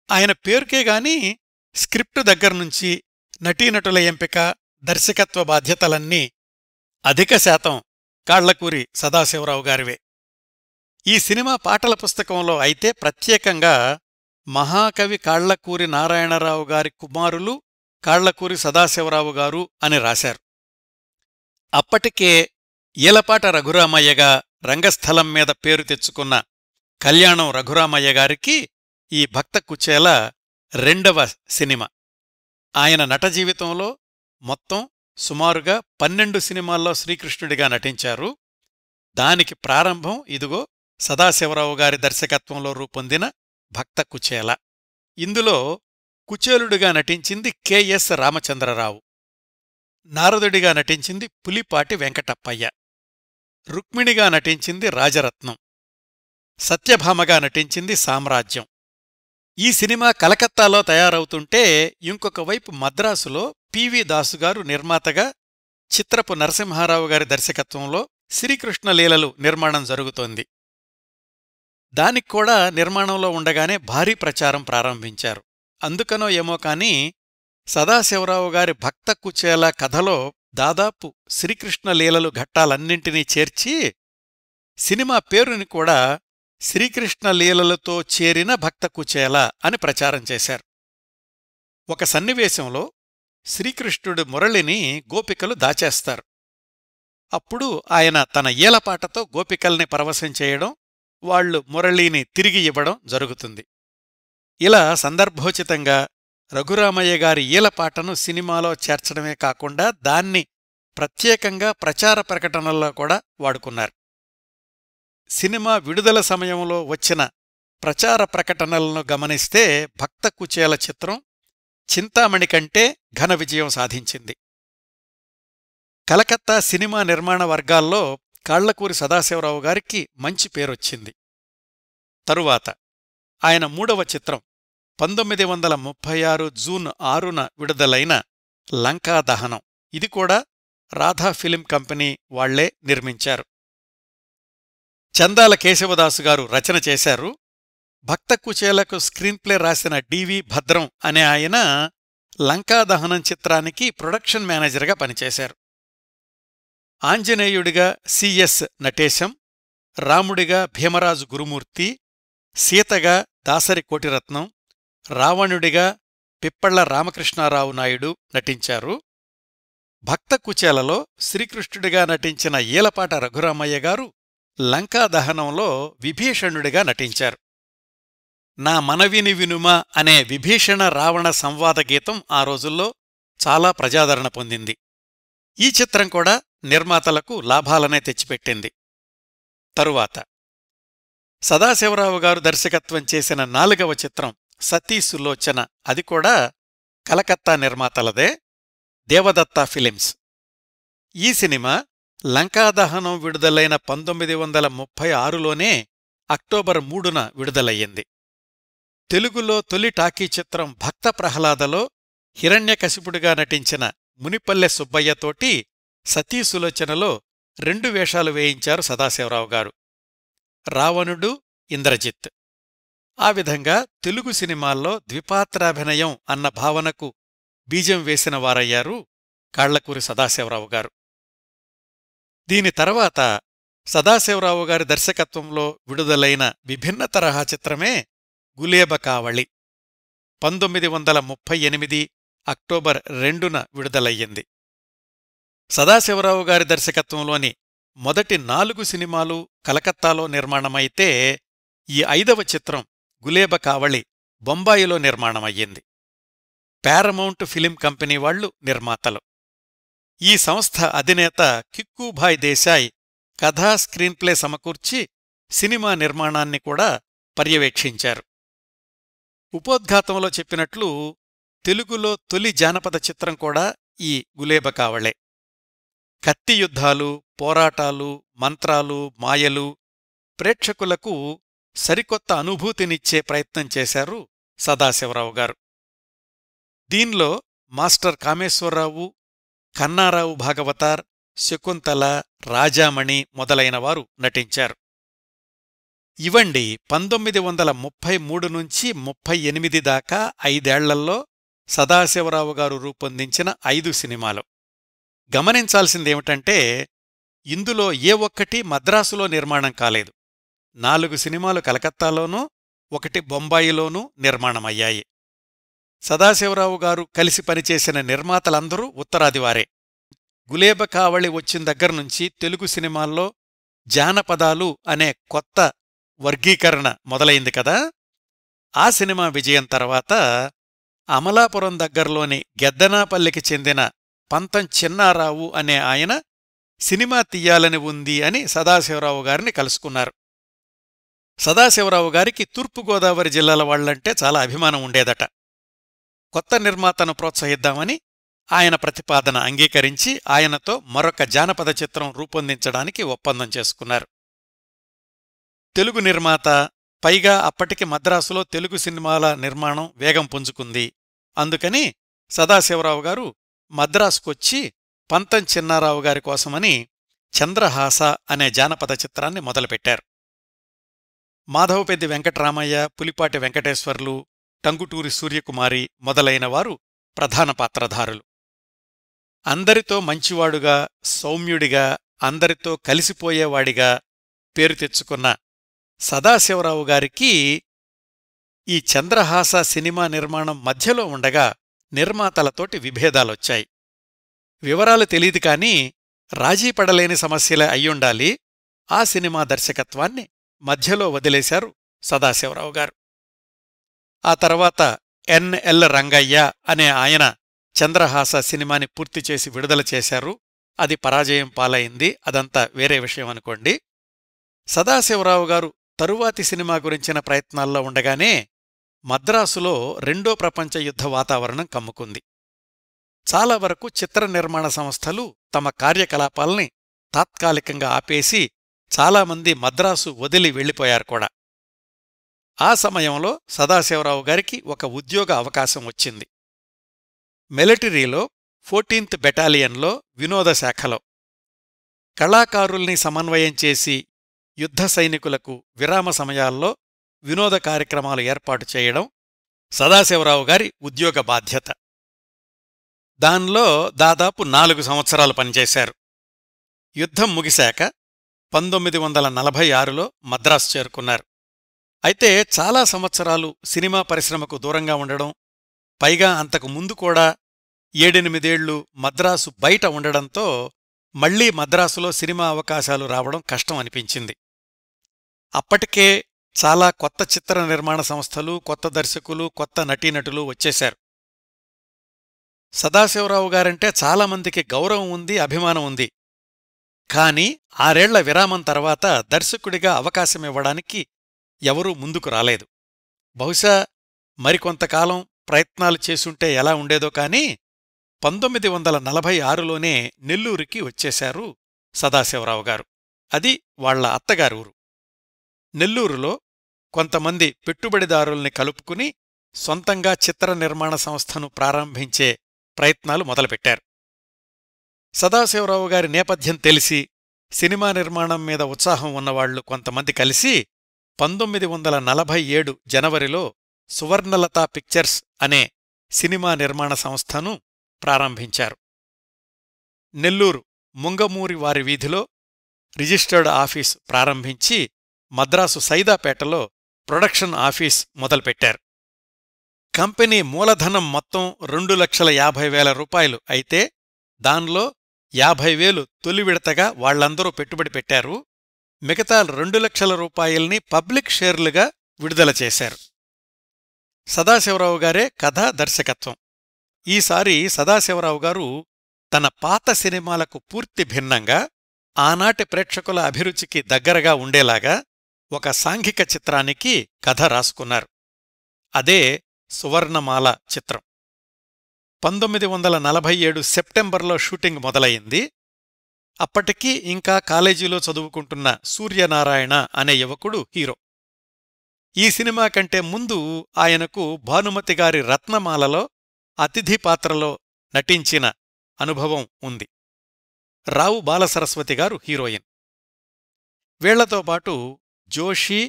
ఆయన పేరుకేగాని స్క్రిప్టు దగ్గర్నుంచి నటీనటుల ఎంపిక, దర్శకత్వ బాధ్యతలన్నీ అధిక శాతం కాళ్లకూరి సదాశివరావు గారివే. ఈ సినిమా పాటల పుస్తకంలో అయితే ప్రత్యేకంగా మహాకవి కాళ్లకూరి నారాయణరావు గారి కుమారులు కాళ్లకూరి సదాశివరావు గారు అని రాశారు. అప్పటికే ఈలపాట రఘురామయ్యగా రంగస్థలం మీద పేరు తెచ్చుకున్న కళ్యాణం రఘురామయ్య గారికి ఈ భక్త కుచేల 2వ సినిమా. ఆయన నట జీవితంలో మొత్తం సుమారుగా 12 సినిమాల్లో శ్రీకృష్ణుడిగా నటించారు. దానికి ప్రారంభం ఇదిగో సదాశివరావు గారి దర్శకత్వంలో రూపొందిన భక్త కుచేల. ఇందులో కుచేలుడిగా నటించింది కెఎస్ రామచంద్రరావు, నారదుడిగా నటించింది పులిపాటి వెంకటప్పయ్య, రుక్మిణిగా నటించింది రాజరత్నం, సత్యభామగా నటించింది సామ్రాజ్యం. ఈ సినిమా కలకత్తాలో తయారవుతుంటే ఇంకొక వైపు మద్రాసులో పివి దాసుగారు నిర్మాతగా, చిత్రపు నరసింహారావు గారి దర్శకత్వంలో శ్రీకృష్ణ లీలలు నిర్మాణం జరుగుతోంది. దానిక్కూడా నిర్మాణంలో ఉండగానే భారీ ప్రచారం ప్రారంభించారు. అందుకనో ఏమో కాని సదాశివరావు గారి భక్త కుచేల కథలో దాదాపు శ్రీకృష్ణ లీలలు ఘట్టాలన్నింటినీ చేర్చి సినిమా పేరుని కూడా శ్రీకృష్ణ లీలలతో చేరిన భక్త కుచేల అని ప్రచారం చేశారు. ఒక సన్నివేశంలో శ్రీకృష్ణుడి మురళిని గోపికలు దాచేస్తారు. అప్పుడు ఆయన తన ఈలపాటతో గోపికల్ని పరవశం చేయడం, వాళ్లు మురళీని తిరిగి ఇవ్వడం జరుగుతుంది. ఇలా సందర్భోచితంగా రఘురామయ్య గారి ఈలపాటను సినిమాలో చేర్చడమే కాకుండా దాన్ని ప్రత్యేకంగా ప్రచార ప్రకటనల్లో కూడా వాడుకున్నారు. సినిమా విడుదల సమయంలో వచ్చిన ప్రచార ప్రకటనలను గమనిస్తే భక్త కుచేల చిత్రం చింతామణి కంటే ఘన విజయం సాధించింది. కలకత్తా సినిమా నిర్మాణ వర్గాల్లో కాళ్లకూరి సదాశివరావు గారికి మంచి పేరొచ్చింది. తరువాత ఆయన మూడవ చిత్రం 1936 జూన్ 6న విడుదలైన లంకాదహనం. ఇది కూడా రాధా ఫిలిం కంపెనీ వాళ్లే నిర్మించారు. చందాల కేశవదాసుగారు రచన చేశారు. భక్త కుచేలకు స్క్రీన్ప్లే రాసిన డివి భద్రం అనే ఆయన లంకాదహనం చిత్రానికి ప్రొడక్షన్ మేనేజర్గా పనిచేశారు. ఆంజనేయుడిగా సిఎస్ నటేశం, రాముడిగా భీమరాజు గురుమూర్తి, సీతగా దాసరి కోటిరత్నం, రావణుడిగా పిప్పళ్ల రామకృష్ణారావు నాయుడు నటించారు. భక్త కుచేలలో శ్రీకృష్ణుడిగా నటించిన ఈలపాట రఘురామయ్య గారు లంకాదహనంలో విభీషణుడిగా నటించారు. నా మనవిని వినుమా అనే విభీషణ రావణ సంవాద గీతం ఆ రోజుల్లో చాలా ప్రజాదరణ పొందింది. ఈ చిత్రం కూడా నిర్మాతలకు లాభాలనే తెచ్చిపెట్టింది. తరువాత సదాశివరావు గారు దర్శకత్వం చేసిన 4వ చిత్రం సతీ సులోచన. అది కూడా కలకత్తా నిర్మాతలదే, దేవదత్తా ఫిలిమ్స్. ఈ సినిమా లంకాదహనం విడుదలైన 1936లోనే అక్టోబర్ 3న విడుదలయ్యింది. తెలుగులో తొలి టాకీ చిత్రం భక్త ప్రహ్లాదలో హిరణ్యకశిపుడిగా నటించిన మునిపల్లె సుబ్బయ్యతోటి సతీ సులోచనలో 2 వేషాలు వేయించారు సదాశివరావు గారు, రావణుడు, ఇంద్రజిత్. ఆ విధంగా తెలుగు సినిమాల్లో ద్విపాత్రాభినయం అన్న భావనకు బీజం వేసిన వారయ్యారు కాళ్లకూరి సదాశివరావు గారు. దీని తర్వాత సదాశివరావు గారి దర్శకత్వంలో విడుదలైన విభిన్న తరహా చిత్రమే గులేబకావళి. 1938 అక్టోబర్ 2న విడుదలయ్యింది. సదాశివరావు గారి దర్శకత్వంలోని మొదటి 4 సినిమాలు కలకత్తాలో నిర్మాణమైతే ఈ 5వ చిత్రం గులేబకావళి బొంబాయిలో నిర్మాణమయ్యింది. పారమౌంట్ ఫిలిం కంపెనీ వాళ్లు నిర్మాతలు. ఈ సంస్థ అధినేత కిక్కుభాయ్ దేశాయ్ కథా స్క్రీన్ప్లే సమకూర్చి సినిమా నిర్మాణాన్ని కూడా పర్యవేక్షించారు. ఉపోద్ఘాతంలో చెప్పినట్లు తెలుగులో తొలి జానపద చిత్రం కూడా ఈ గులేబకావళే. కత్తి యుద్ధాలు, పోరాటాలు, మంత్రాలు, మాయలు ప్రేక్షకులకు సరికొత్త అనుభూతినిచ్చే ప్రయత్నం చేశారు సదాశివరావు గారు. దీన్లో మాస్టర్ కామేశ్వరరావు, కన్నారావు భాగవతార్, శకుంతల, రాజామణి మొదలైనవారు నటించారు. ఇవండి 1933 నుంచి 38 దాకా 5 ఏళ్లల్లో సదాశివరావు గారు రూపొందించిన 5 సినిమాలు. గమనించాల్సిందేమిటంటే ఇందులో ఏ ఒక్కటి మద్రాసులో నిర్మాణం కాలేదు. 4 సినిమాలు కలకత్తాలోనూ, 1 బొంబాయిలోనూ నిర్మాణమయ్యాయి. సదాశివరావు గారు కలిసి పనిచేసిన నిర్మాతలందరూ ఉత్తరాదివారే. గులేబకావళి వచ్చిన దగ్గర్నుంచి తెలుగు సినిమాల్లో జానపదాలు అనే కొత్త వర్గీకరణ మొదలైంది కదా. ఆ సినిమా విజయం తర్వాత అమలాపురం దగ్గర్లోని గెద్దనాపల్లికి చెందిన పంతం చిన్నారావు అనే ఆయన సినిమా తీయాలని ఉంది అని సదాశివరావు గారిని కలుసుకున్నారు. సదాశివరావు గారికి తూర్పుగోదావరి జిల్లాల వాళ్లంటే చాలా అభిమానం ఉండేదట. కొత్త నిర్మాతను ప్రోత్సహిద్దామని ఆయన ప్రతిపాదన అంగీకరించి ఆయనతో మరొక జానపద చిత్రం రూపొందించడానికి ఒప్పందం చేసుకున్నారు. తెలుగు నిర్మాత, పైగా అప్పటికి మద్రాసులో తెలుగు సినిమాల నిర్మాణం వేగం పుంజుకుంది. అందుకని సదాశివరావు గారు మద్రాసుకొచ్చి పంతం చిన్నారావు గారి కోసమని చంద్రహాస అనే జానపద చిత్రాన్ని మొదలుపెట్టారు. మాధవపెద్ది వెంకట్రామయ్య, పులిపాటి వెంకటేశ్వర్లు, టంగుటూరి సూర్యకుమారి మొదలైనవారు ప్రధాన పాత్రధారులు. అందరితో మంచివాడుగా, సౌమ్యుడిగా, అందరితో కలిసిపోయేవాడిగా పేరు తెచ్చుకున్న సదాశివరావు గారికి ఈ చంద్రహాస సినిమా నిర్మాణం మధ్యలో ఉండగా నిర్మాతలతోటి విభేదాలొచ్చాయి. వివరాలు తెలీదు కాని రాజీపడలేని సమస్యలే అయ్యుండాలి. ఆ సినిమా దర్శకత్వాన్ని మధ్యలో వదిలేశారు సదాశివరావు గారు. ఆ తర్వాత ఎన్.ఎల్. రంగయ్య అనే ఆయన చంద్రహాస సినిమాని పూర్తిచేసి విడుదల చేశారు. అది పరాజయం పాలైంది. అదంతా వేరే విషయం అనుకోండి. సదాశివరావు గారు తరువాతి సినిమా గురించిన ప్రయత్నాల్లో ఉండగానే మద్రాసులో రెండో ప్రపంచ యుద్ధ వాతావరణం కమ్ముకుంది. చాలా వరకు చిత్ర నిర్మాణ సంస్థలు తమ కార్యకలాపాల్ని తాత్కాలికంగా ఆపేసి చాలామంది మద్రాసు వదిలి వెళ్ళిపోయారు కూడా. ఆ సమయంలో సదాశివరావు గారికి ఒక ఉద్యోగ అవకాశం వచ్చింది. మిలిటరీలో 14th బెటాలియన్లో వినోద శాఖలో కళాకారుల్ని సమన్వయం చేసి యుద్ధ సైనికులకు విరామ సమయాల్లో వినోద కార్యక్రమాలు ఏర్పాటు చేయడం సదాశివరావు గారి ఉద్యోగ బాధ్యత. దానిలో దాదాపు 4 సంవత్సరాలు పనిచేశారు. యుద్ధం ముగిశాక 1946లో మద్రాసు చేరుకున్నారు. అయితే చాలా సంవత్సరాలు సినిమా పరిశ్రమకు దూరంగా ఉండడం, పైగా అంతకు ముందు కూడా 7-8 ఏళ్లు మద్రాసు బయట ఉండడంతో మళ్లీ మద్రాసులో సినిమా అవకాశాలు రావడం కష్టం అనిపించింది. అప్పటికే చాలా కొత్త చిత్ర నిర్మాణ సంస్థలు, కొత్త దర్శకులు, కొత్త నటీనటులు వచ్చేశారు. సదాశివరావు గారంటే చాలామందికి గౌరవం ఉంది, అభిమానం ఉంది. కాని 6 ఏళ్ల విరామం తర్వాత దర్శకుడిగా అవకాశమివ్వడానికి ఎవరూ ముందుకు రాలేదు. బహుశా మరికొంతకాలం ప్రయత్నాలు చేసుంటే ఎలా ఉండేదో కాని 1946లోనే నెల్లూరికి వచ్చేశారు సదాశివరావు గారు. అది వాళ్ల అత్తగారూరు. నెల్లూరులో కొంతమంది పెట్టుబడిదారుల్ని కలుపుకుని సొంతంగా చిత్ర నిర్మాణ సంస్థను ప్రారంభించే ప్రయత్నాలు మొదలుపెట్టారు. సదాశివరావు గారి నేపథ్యం తెలిసి సినిమా నిర్మాణం మీద ఉత్సాహం ఉన్నవాళ్లు కొంతమంది కలిసి 1947 జనవరిలో సువర్ణలత పిక్చర్స్ అనే సినిమా నిర్మాణ సంస్థను ప్రారంభించారు. నెల్లూరు ముంగమూరి వారి వీధిలో రిజిస్టర్డ్ ఆఫీస్ ప్రారంభించి మద్రాసు సైదాపేటలో ప్రొడక్షన్ ఆఫీస్ మొదలుపెట్టారు. కంపెనీ మూలధనం మొత్తం 2,50,000 రూపాయలు అయితే దానిలో 50,000 తొలి విడతగా వాళ్లందరూ పెట్టుబడి పెట్టారు. మిగతా 2 లక్షల రూపాయల్ని పబ్లిక్ షేర్లుగా విడుదల చేశారు. సదాశివరావు గారే కథ, దర్శకత్వం. ఈసారి సదాశివరావు గారు తన పాత సినిమాలకు పూర్తి భిన్నంగా ఆనాటి ప్రేక్షకుల అభిరుచికి దగ్గరగా ఉండేలాగా ఒక సాంఘిక చిత్రానికి కథ రాసుకున్నారు. అదే సువర్ణమాల చిత్రం. 1947 సెప్టెంబర్లో షూటింగ్ మొదలయింది. అప్పటికీ ఇంకా కాలేజీలో చదువుకుంటున్న సూర్యనారాయణ అనే యువకుడు హీరో. ఈ సినిమా కంటే ముందు ఆయనకు భానుమతిగారి రత్నమాలలో అతిథి పాత్రలో నటించిన అనుభవం ఉంది. రావు బాలసరస్వతి గారు హీరోయిన్. వీళ్లతో పాటు జోషి,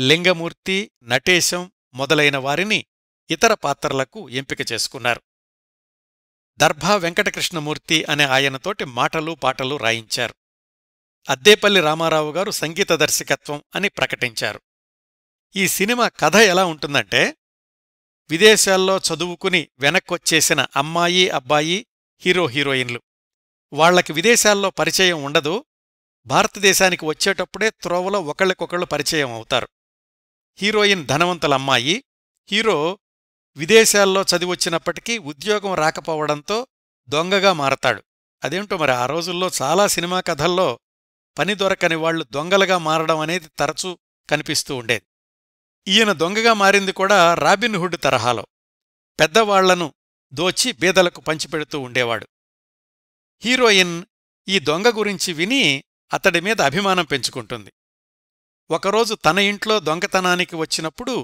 లింగమూర్తి, నటేశం మొదలైన వారిని ఇతర పాత్రలకు ఎంపిక చేసుకున్నారు. దర్భా వెంకటకృష్ణమూర్తి అనే ఆయనతోటి మాటలు పాటలు రాయించారు. అద్దేపల్లి రామారావు గారు సంగీత దర్శకత్వం అని ప్రకటించారు. ఈ సినిమా కథ ఎలా ఉంటుందంటే, విదేశాల్లో చదువుకుని వెనక్కొచ్చేసిన అమ్మాయి, అబ్బాయి హీరో హీరోయిన్లు. వాళ్లకి విదేశాల్లో పరిచయం ఉండదు. భారతదేశానికి వచ్చేటప్పుడే త్రోవలో ఒకళ్ళకొకళ్ళు పరిచయం అవుతారు. హీరోయిన్ ధనవంతులమ్మాయి. హీరో విదేశాల్లో చదివొచ్చినప్పటికీ ఉద్యోగం రాకపోవడంతో దొంగగా మారతాడు. అదేంటో మరి ఆ రోజుల్లో చాలా సినిమా కథల్లో పని దొరకని వాళ్లు దొంగలుగా మారడం అనేది తరచూ కనిపిస్తూ ఉండేది. ఈయన దొంగగా మారింది కూడా రాబిన్హుడ్ తరహాలో. పెద్దవాళ్లను దోచి బీదలకు పంచిపెడుతూ ఉండేవాడు. హీరోయిన్ ఈ దొంగ గురించి విని అతడిమీద అభిమానం పెంచుకుంటుంది. ఒకరోజు తన ఇంట్లో దొంగతనానికి వచ్చినప్పుడు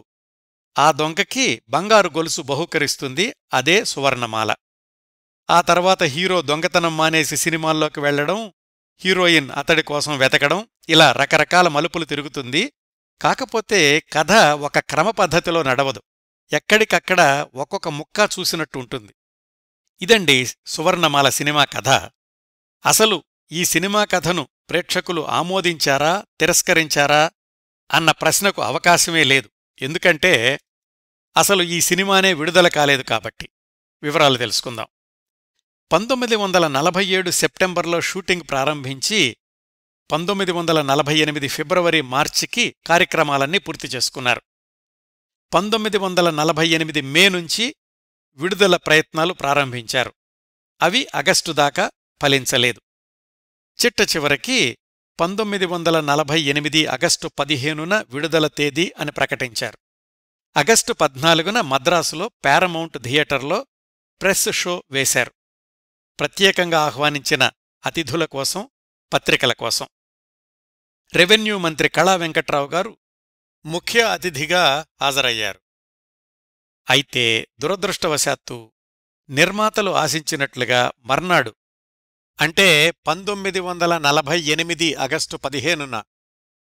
ఆ దొంగకి బంగారు గొలుసు బహూకరిస్తుంది. అదే సువర్ణమాల. ఆ తర్వాత హీరో దొంగతనం మానేసి సినిమాల్లోకి వెళ్లడం, హీరోయిన్ అతడి కోసం వెతకడం, ఇలా రకరకాల మలుపులు తిరుగుతుంది. కాకపోతే కథ ఒక క్రమ పద్ధతిలో నడవదు. ఎక్కడికక్కడ ఒక్కొక్క ముక్క చూసినట్టు ఉంటుంది. ఇదండి సువర్ణమాల సినిమా కథ. అసలు ఈ సినిమా కథను ప్రేక్షకులు ఆమోదించారా, తిరస్కరించారా అన్న ప్రశ్నకు అవకాశమే లేదు. ఎందుకంటే అసలు ఈ సినిమానే విడుదల కాలేదు కాబట్టి. వివరాలు తెలుసుకుందాం. 1947 సెప్టెంబర్లో షూటింగ్ ప్రారంభించి 1948 ఫిబ్రవరి మార్చికి కార్యక్రమాలన్నీ పూర్తి చేసుకున్నారు. 1948 మే నుంచి విడుదల ప్రయత్నాలు ప్రారంభించారు. అవి ఆగస్టు దాకా ఫలించలేదు. చిట్ట చివరికి 1948 ఆగస్టు 15న విడుదల తేదీ అని ప్రకటించారు. ఆగస్టు 14న మద్రాసులో పారమౌంట్ థియేటర్లో ప్రెస్ షో వేశారు. ప్రత్యేకంగా ఆహ్వానించిన అతిథుల కోసం, పత్రికల కోసం. రెవెన్యూ మంత్రి కళా వెంకట్రావు గారు ముఖ్య అతిథిగా హాజరయ్యారు. అయితే దురదృష్టవశాత్తు నిర్మాతలు ఆశించినట్లుగా మర్నాడు అంటే 1948 ఆగస్టు 15న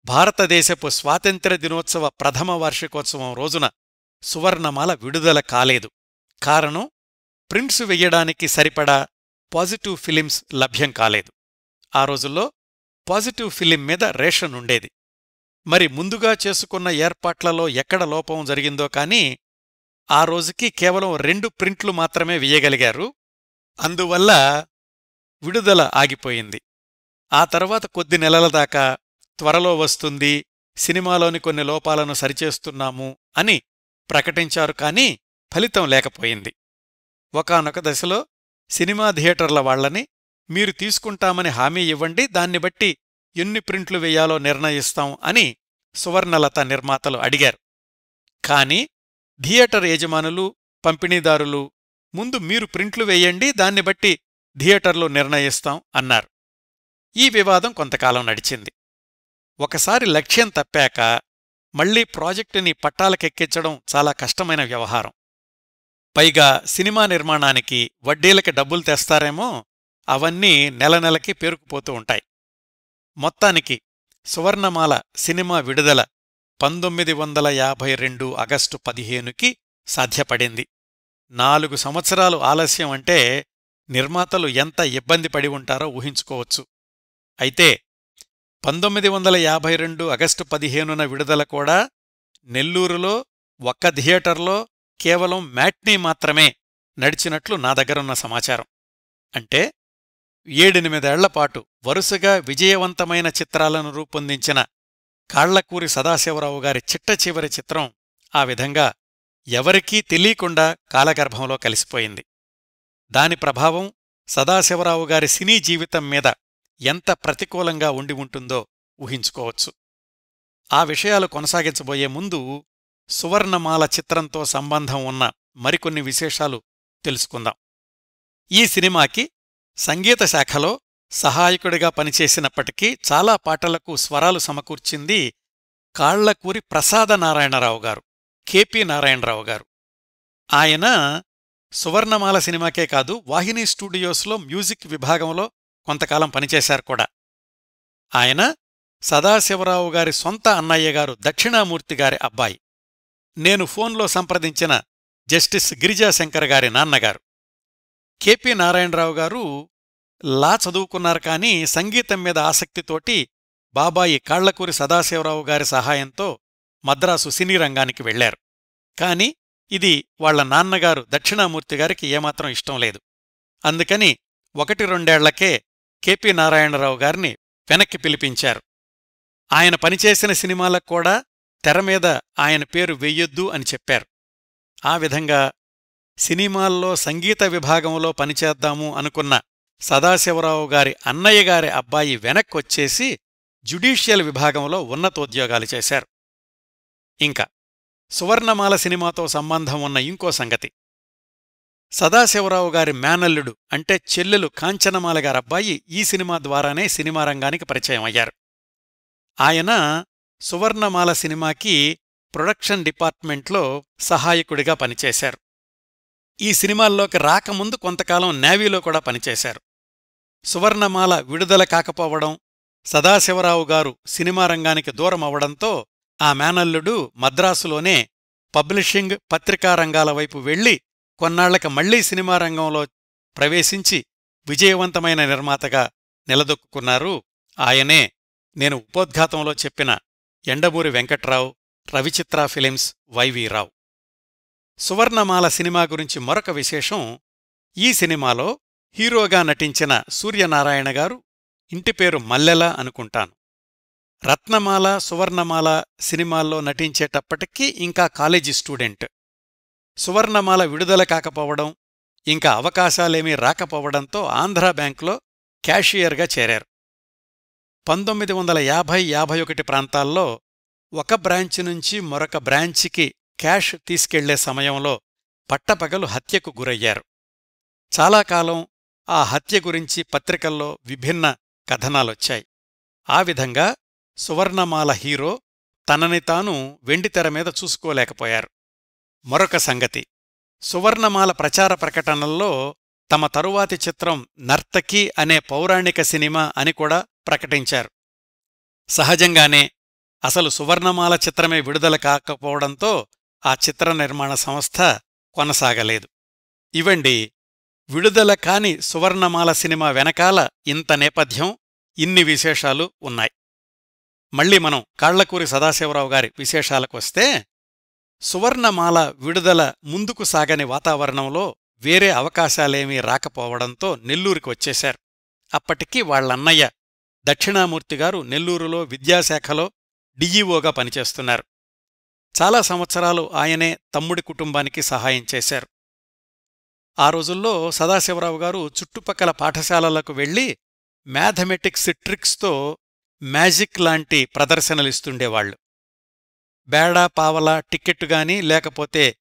భారతదేశపు స్వాతంత్ర్య దినోత్సవ ప్రథమ వార్షికోత్సవం రోజున సువర్ణమాల విడుదల కాలేదు. కారణం, ప్రింట్స్ వెయ్యడానికి సరిపడా పాజిటివ్ ఫిలిమ్స్ లభ్యం కాలేదు. ఆ రోజుల్లో పాజిటివ్ ఫిలిం మీద రేషన్ ఉండేది. మరి ముందుగా చేసుకున్న ఏర్పాట్లలో ఎక్కడ లోపం జరిగిందో కానీ ఆ రోజుకి కేవలం 2 ప్రింట్లు మాత్రమే వెయ్యగలిగారు. అందువల్ల విడుదల ఆగిపోయింది. ఆ తర్వాత కొద్ది నెలల దాకా త్వరలో వస్తుంది, సినిమాలోని కొన్ని లోపాలను సరిచేస్తున్నాము అని ప్రకటించారు. కానీ ఫలితం లేకపోయింది. ఒకానొక దశలో సినిమా థియేటర్ల వాళ్లని మీరు తీసుకుంటామని హామీ ఇవ్వండి, దాన్ని బట్టి ఎన్ని ప్రింట్లు వెయ్యాలో నిర్ణయిస్తాం అని సువర్ణలత నిర్మాతలు అడిగారు. కాని థియేటర్ యజమానులు, పంపిణీదారులు ముందు మీరు ప్రింట్లు వెయ్యండి, దాన్ని బట్టి థియేటర్లు నిర్ణయిస్తాం అన్నారు. ఈ వివాదం కొంతకాలం నడిచింది. ఒకసారి లక్ష్యం తప్పాక మళ్లీ ప్రాజెక్టుని పట్టాలకెక్కించడం చాలా కష్టమైన వ్యవహారం. పైగా సినిమా నిర్మాణానికి వడ్డీలకి డబ్బులు తెస్తారేమో, అవన్నీ నెలనెలకి పేరుకుపోతూ ఉంటాయి. మొత్తానికి సువర్ణమాల సినిమా విడుదల 1952 ఆగస్టు 15కి సాధ్యపడింది. 4 సంవత్సరాలు ఆలస్యం అంటే నిర్మాతలు ఎంత ఇబ్బంది పడి ఉంటారో ఊహించుకోవచ్చు. అయితే 1952 ఆగస్టు 15న విడుదల కూడా నెల్లూరులో ఒక్క థియేటర్లో కేవలం మ్యాట్నీ మాత్రమే నడిచినట్లు నా దగ్గరున్న సమాచారం. అంటే 7-8 ఏళ్లపాటు వరుసగా విజయవంతమైన చిత్రాలను రూపొందించిన కాళ్లకూరి సదాశివరావు గారి చిట్ట చివరి చిత్రం ఆ విధంగా ఎవరికీ తెలీకుండా కాలగర్భంలో కలిసిపోయింది. దాని ప్రభావం సదాశివరావు గారి సినీ జీవితం మీద ఎంత ప్రతికూలంగా ఉండి ఉంటుందో ఊహించుకోవచ్చు. ఆ విషయాలు కొనసాగించబోయే ముందు సువర్ణమాల చిత్రంతో సంబంధం ఉన్న మరికొన్ని విశేషాలు తెలుసుకుందాం. ఈ సినిమాకి సంగీత శాఖలో సహాయకుడిగా పనిచేసినప్పటికీ చాలా పాటలకు స్వరాలు సమకూర్చింది కాళ్లకూరి ప్రసాదనారాయణరావు గారు, కెపి నారాయణరావు గారు. ఆయన సువర్ణమాల సినిమాకే కాదు, వాహిని స్టూడియోస్లో మ్యూజిక్ విభాగంలో కొంతకాలం పనిచేశారు కూడా. ఆయన సదాశివరావు గారి సొంత అన్నయ్యగారు దక్షిణామూర్తిగారి అబ్బాయి. నేను ఫోన్లో సంప్రదించిన జస్టిస్ గిరిజాశంకర్ గారి నాన్నగారు. కెపి నారాయణరావు గారు లా చదువుకున్నారు, కానీ సంగీతం మీద ఆసక్తితోటి బాబాయి కాళ్లకూరి సదాశివరావు గారి సహాయంతో మద్రాసు సినీ రంగానికి వెళ్లారు. కాని ఇది వాళ్ల నాన్నగారు దక్షిణామూర్తిగారికి ఏమాత్రం ఇష్టం లేదు. అందుకని 1-2 ఏళ్లకే కెపి నారాయణరావు గారిని వెనక్కి పిలిపించారు. ఆయన పనిచేసిన సినిమాలకు కూడా తెరమీద ఆయన పేరు వెయ్యొద్దు అని చెప్పారు. ఆ విధంగా సినిమాల్లో సంగీత విభాగంలో పనిచేద్దాము అనుకున్న సదాశివరావు గారి అన్నయ్యగారి అబ్బాయి వెనక్కొచ్చేసి జ్యుడీషియల్ విభాగంలో ఉన్నతోద్యోగాలు చేశారు. ఇంకా సువర్ణమాల సినిమాతో సంబంధం ఉన్న ఇంకో సంగతి, సదాశివరావు గారి మేనల్లుడు అంటే చెల్లెలు కాంచనమాల గారబ్బాయి ఈ సినిమా ద్వారానే సినిమా రంగానికి పరిచయం అయ్యారు. ఆయన సువర్ణమాల సినిమాకి ప్రొడక్షన్ డిపార్ట్మెంట్లో సహాయకుడిగా పనిచేశారు. ఈ సినిమాల్లోకి రాకముందు కొంతకాలం నేవీలో కూడా పనిచేశారు. సువర్ణమాల విడుదల కాకపోవడం, సదాశివరావు గారు సినిమా రంగానికి దూరమవడంతో ఆ మేనల్లుడు మద్రాసులోనే పబ్లిషింగ్, పత్రికా రంగాల వైపు వెళ్లి కొన్నాళ్లకి మళ్లీ సినిమా రంగంలో ప్రవేశించి విజయవంతమైన నిర్మాతగా నిలదొక్కున్నారు. ఆయనే నేను ఉపోద్ఘాతంలో చెప్పిన యండమూరి వెంకట్రావు, రవిచిత్ర ఫిలిమ్స్ వైవి రావు. సువర్ణమాల సినిమా గురించి మరొక విశేషం, ఈ సినిమాలో హీరోగా నటించిన సూర్యనారాయణ గారు ఇంటిపేరు మల్లెల అనుకుంటాను. రత్నమాల, సువర్ణమాల సినిమాల్లో నటించేటప్పటికీ ఇంకా కాలేజీ స్టూడెంట్. సువర్ణమాల విడుదల కాకపోవడం, ఇంకా అవకాశాలేమీ రాకపోవడంతో ఆంధ్రా బ్యాంకులో క్యాషియర్గా చేరారు. 1950-51 ప్రాంతాల్లో ఒక బ్రాంచి నుంచి మరొక బ్రాంచికి క్యాష్ తీసుకెళ్లే సమయంలో పట్టపగలు హత్యకు గురయ్యారు. చాలా కాలం ఆ హత్య గురించి పత్రికల్లో విభిన్న కథనాలొచ్చాయి. ఆ విధంగా సువర్ణమాల హీరో తనని తాను వెండితెరమీద చూసుకోలేకపోయారు. మరొక సంగతి, సువర్ణమాల ప్రచార ప్రకటనల్లో తమ తరువాతి చిత్రం నర్తకి అనే పౌరాణిక సినిమా అని కూడా ప్రకటించారు. సహజంగానే అసలు సువర్ణమాల చిత్రమే విడుదల కాకపోవడంతో ఆ చిత్ర నిర్మాణ సంస్థ కొనసాగలేదు. ఇవండి విడుదల కాని సువర్ణమాల సినిమా వెనకాల ఇంత నేపథ్యం, ఇన్ని విశేషాలు ఉన్నాయి. మళ్ళీ మనం కాళ్లకూరి సదాశివరావు గారి విశేషాలకొస్తే, సువర్ణమాల విడుదల ముందుకు సాగని వాతావరణంలో వేరే అవకాశాలేమీ రాకపోవడంతో నెల్లూరికి వచ్చేశారు. అప్పటికి వాళ్లన్నయ్య దక్షిణామూర్తిగారు నెల్లూరులో విద్యాశాఖలో డిఈఓగా పనిచేస్తున్నారు. చాలా సంవత్సరాలు ఆయనే తమ్ముడి కుటుంబానికి సహాయం చేశారు. ఆ రోజుల్లో సదాశివరావు గారు చుట్టుపక్కల పాఠశాలలకు వెళ్లి మ్యాథమెటిక్స్ ట్రిక్స్తో మ్యాజిక్ లాంటి ప్రదర్శనలిస్తుండేవాళ్లు. బేడా పావలా టిక్కెట్టుగాని లేకపోతే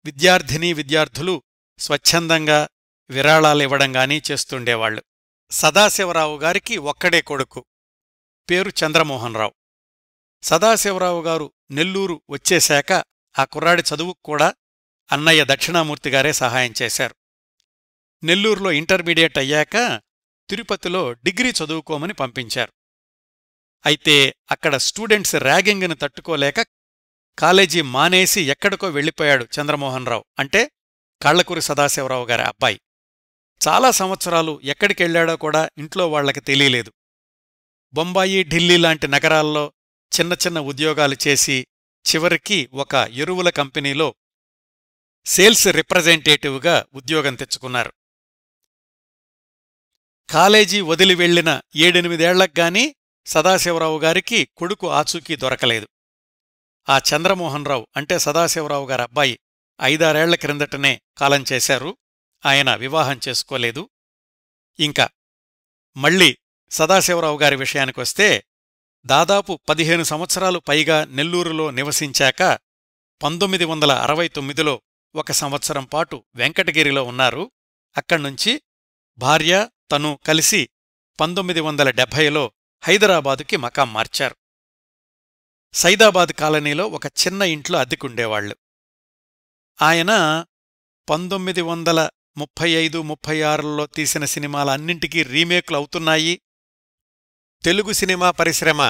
విద్యార్థులు స్వచ్ఛందంగా విరాళాలివ్వడంగానీ చేస్తుండేవాళ్లు. సదాశివరావు గారికి ఒక్కడే కొడుకు, పేరు చంద్రమోహనరావు. సదాశివరావు గారు నెల్లూరు వచ్చేశాక ఆ కుర్రాడి చదువుక్కూడా అన్నయ్య దక్షిణామూర్తిగారే సహాయం చేశారు. నెల్లూరులో ఇంటర్మీడియట్ అయ్యాక తిరుపతిలో డిగ్రీ చదువుకోమని పంపించారు. అయితే అక్కడ స్టూడెంట్స్ ర్యాగింగ్ని తట్టుకోలేక కాలేజీ మానేసి ఎక్కడికో వెళ్ళిపోయాడు చంద్రమోహనరావు, అంటే కాళ్లకూరి సదాశివరావు గారి అబ్బాయి. చాలా సంవత్సరాలు ఎక్కడికెళ్లాడో కూడా ఇంట్లో వాళ్లకి తెలియలేదు. బొంబాయి, ఢిల్లీ లాంటి నగరాల్లో చిన్న చిన్న ఉద్యోగాలు చేసి చివరికి ఒక ఎరువుల కంపెనీలో సేల్స్ రిప్రజెంటేటివ్గా ఉద్యోగం తెచ్చుకున్నారు. కాలేజీ వదిలి వెళ్లిన 7-8 సదాశివరావు గారికి కొడుకు ఆచూకీ దొరకలేదు. ఆ చంద్రమోహనరావు అంటే సదాశివరావు గారి అబ్బాయి 5-6 క్రిందటనే కాలం చేశారు. ఆయన వివాహం చేసుకోలేదు. ఇంకా మళ్ళీ సదాశివరావు గారి విషయానికొస్తే, దాదాపు 15 సంవత్సరాలు పైగా నెల్లూరులో నివసించాక 1969లో 1 సంవత్సరం పాటు వెంకటగిరిలో ఉన్నారు. అక్కడ్నుంచి భార్య తను కలిసి 1970లో హైదరాబాదుకి మకాం మార్చారు. సైదాబాద్ కాలనీలో ఒక చిన్న ఇంట్లో అద్దెకుండేవాళ్లు. ఆయన 1935-36లో తీసిన సినిమాలన్నింటికీ రీమేక్లు అవుతున్నాయి. తెలుగు సినిమా పరిశ్రమ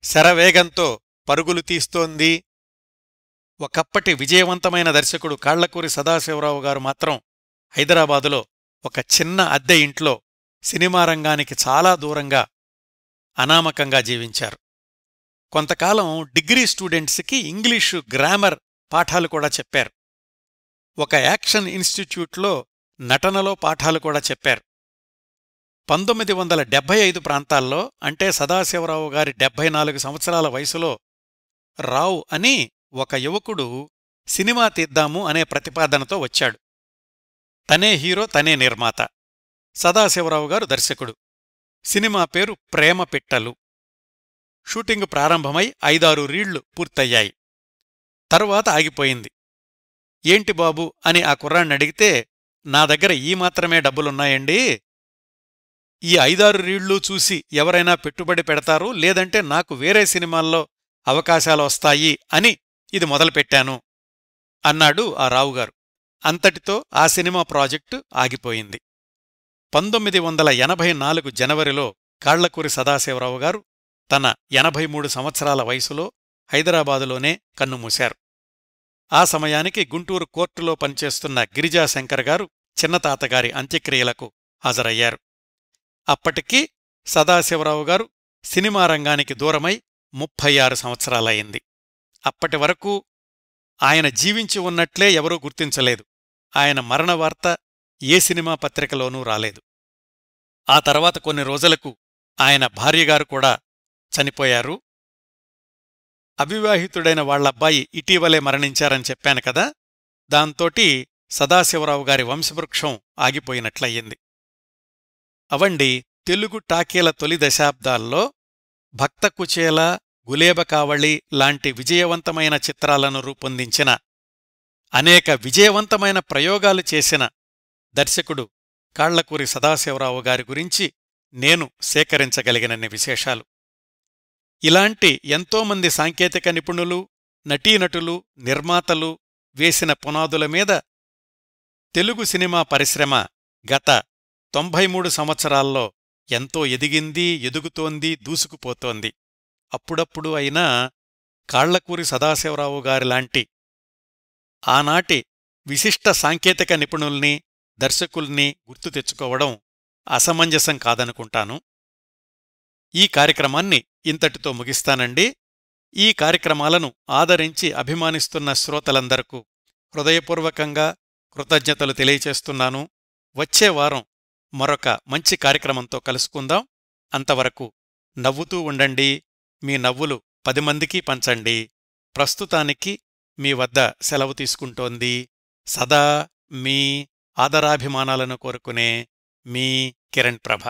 శరవేగంతో పరుగులు తీస్తోంది. ఒకప్పటి విజయవంతమైన దర్శకుడు కాళ్లకూరి సదాశివరావు గారు మాత్రం హైదరాబాదులో ఒక చిన్న అద్దె ఇంట్లో సినిమా రంగానికి చాలా దూరంగా అనామకంగా జీవించారు. కొంతకాలం డిగ్రీ స్టూడెంట్స్కి ఇంగ్లీషు గ్రామర్ పాఠాలు కూడా చెప్పారు. ఒక యాక్షన్ ఇన్స్టిట్యూట్లో నటనలో పాఠాలు కూడా చెప్పారు. 1975 ప్రాంతాల్లో, అంటే సదాశివరావు గారి 74 సంవత్సరాల వయసులో, రావు అని ఒక యువకుడు సినిమా తీద్దాము అనే ప్రతిపాదనతో వచ్చాడు. తనే హీరో, తనే నిర్మాత. సదాశివరావు గారు దర్శకుడు. సినిమా పేరు ప్రేమ పిట్టలు. షూటింగు ప్రారంభమై 5-6 రీళ్లు పూర్తయ్యాయి. తరువాత ఆగిపోయింది. ఏంటి బాబూ అని ఆ కుర్రాణ్ణడిగితే, నా దగ్గర ఈ మాత్రమే డబ్బులున్నాయండి, ఈ 5-6 రీళ్లూ చూసి ఎవరైనా పెట్టుబడి పెడతారు, లేదంటే నాకు వేరే సినిమాల్లో అవకాశాలొస్తాయి అని ఇది మొదలుపెట్టాను అన్నాడు ఆ రావుగారు. అంతటితో ఆ సినిమా ప్రాజెక్టు ఆగిపోయింది. 1984 జనవరిలో కాళ్లకూరి సదాశివరావు గారు తన 83 సంవత్సరాల వయసులో హైదరాబాదులోనే కన్నుమూశారు. ఆ సమయానికి గుంటూరు కోర్టులో పనిచేస్తున్న గిరిజాశంకర్ గారు చిన్నతాతగారి అంత్యక్రియలకు హాజరయ్యారు. అప్పటికీ సదాశివరావు గారు సినిమా రంగానికి దూరమై 36 సంవత్సరాలయ్యింది. అప్పటివరకు ఆయన జీవించి ఉన్నట్లే ఎవరూ గుర్తించలేదు. ఆయన మరణవార్త ఏ సినిమా పత్రికలోనూ రాలేదు. ఆ తర్వాత కొన్ని రోజులకు ఆయన భార్యగారు కూడా చనిపోయారు. అవివాహితుడైన వాళ్లబ్బాయి ఇటీవలే మరణించారని చెప్పాను కదా, దాంతోటి సదాశివరావు గారి వంశవృక్షం ఆగిపోయినట్లయింది. అవండి తెలుగు టాకీల తొలి దశాబ్దాల్లో భక్తకుచేల, గులేబకావళి లాంటి విజయవంతమైన చిత్రాలను రూపొందించిన, అనేక విజయవంతమైన ప్రయోగాలు చేసిన దర్శకుడు కాళ్లకూరి సదాశివరావు గారి గురించి నేను సేకరించగలిగినన్ని విశేషాలు. ఇలాంటి ఎంతోమంది సాంకేతిక నిపుణులు, నటీనటులు, నిర్మాతలు వేసిన పునాదుల మీద తెలుగు సినిమా పరిశ్రమ గత 93 సంవత్సరాల్లో ఎంతో ఎదిగింది, ఎదుగుతోంది, దూసుకుపోతోంది. అప్పుడప్పుడు అయినా కాళ్లకూరి సదాశివరావు గారిలాంటి ఆనాటి విశిష్ట సాంకేతిక నిపుణుల్ని, దర్శకుల్ని గుర్తు తెచ్చుకోవడం అసమంజసం కాదనుకుంటాను. ఈ కార్యక్రమాన్ని ఇంతటితో ముగిస్తానండి. ఈ కార్యక్రమాలను ఆదరించి అభిమానిస్తున్న శ్రోతలందరకు హృదయపూర్వకంగా కృతజ్ఞతలు తెలియచేస్తున్నాను. వచ్చే వారం మరొక మంచి కార్యక్రమంతో కలుసుకుందాం. అంతవరకు నవ్వుతూ ఉండండి. మీ నవ్వులు 10 మందికి పంచండి. ప్రస్తుతానికి మీ వద్ద సెలవు తీసుకుంటోంది సదా మీ ఆదరాభిమానాలను కోరుకునే మీ కిరణ్ ప్రభ.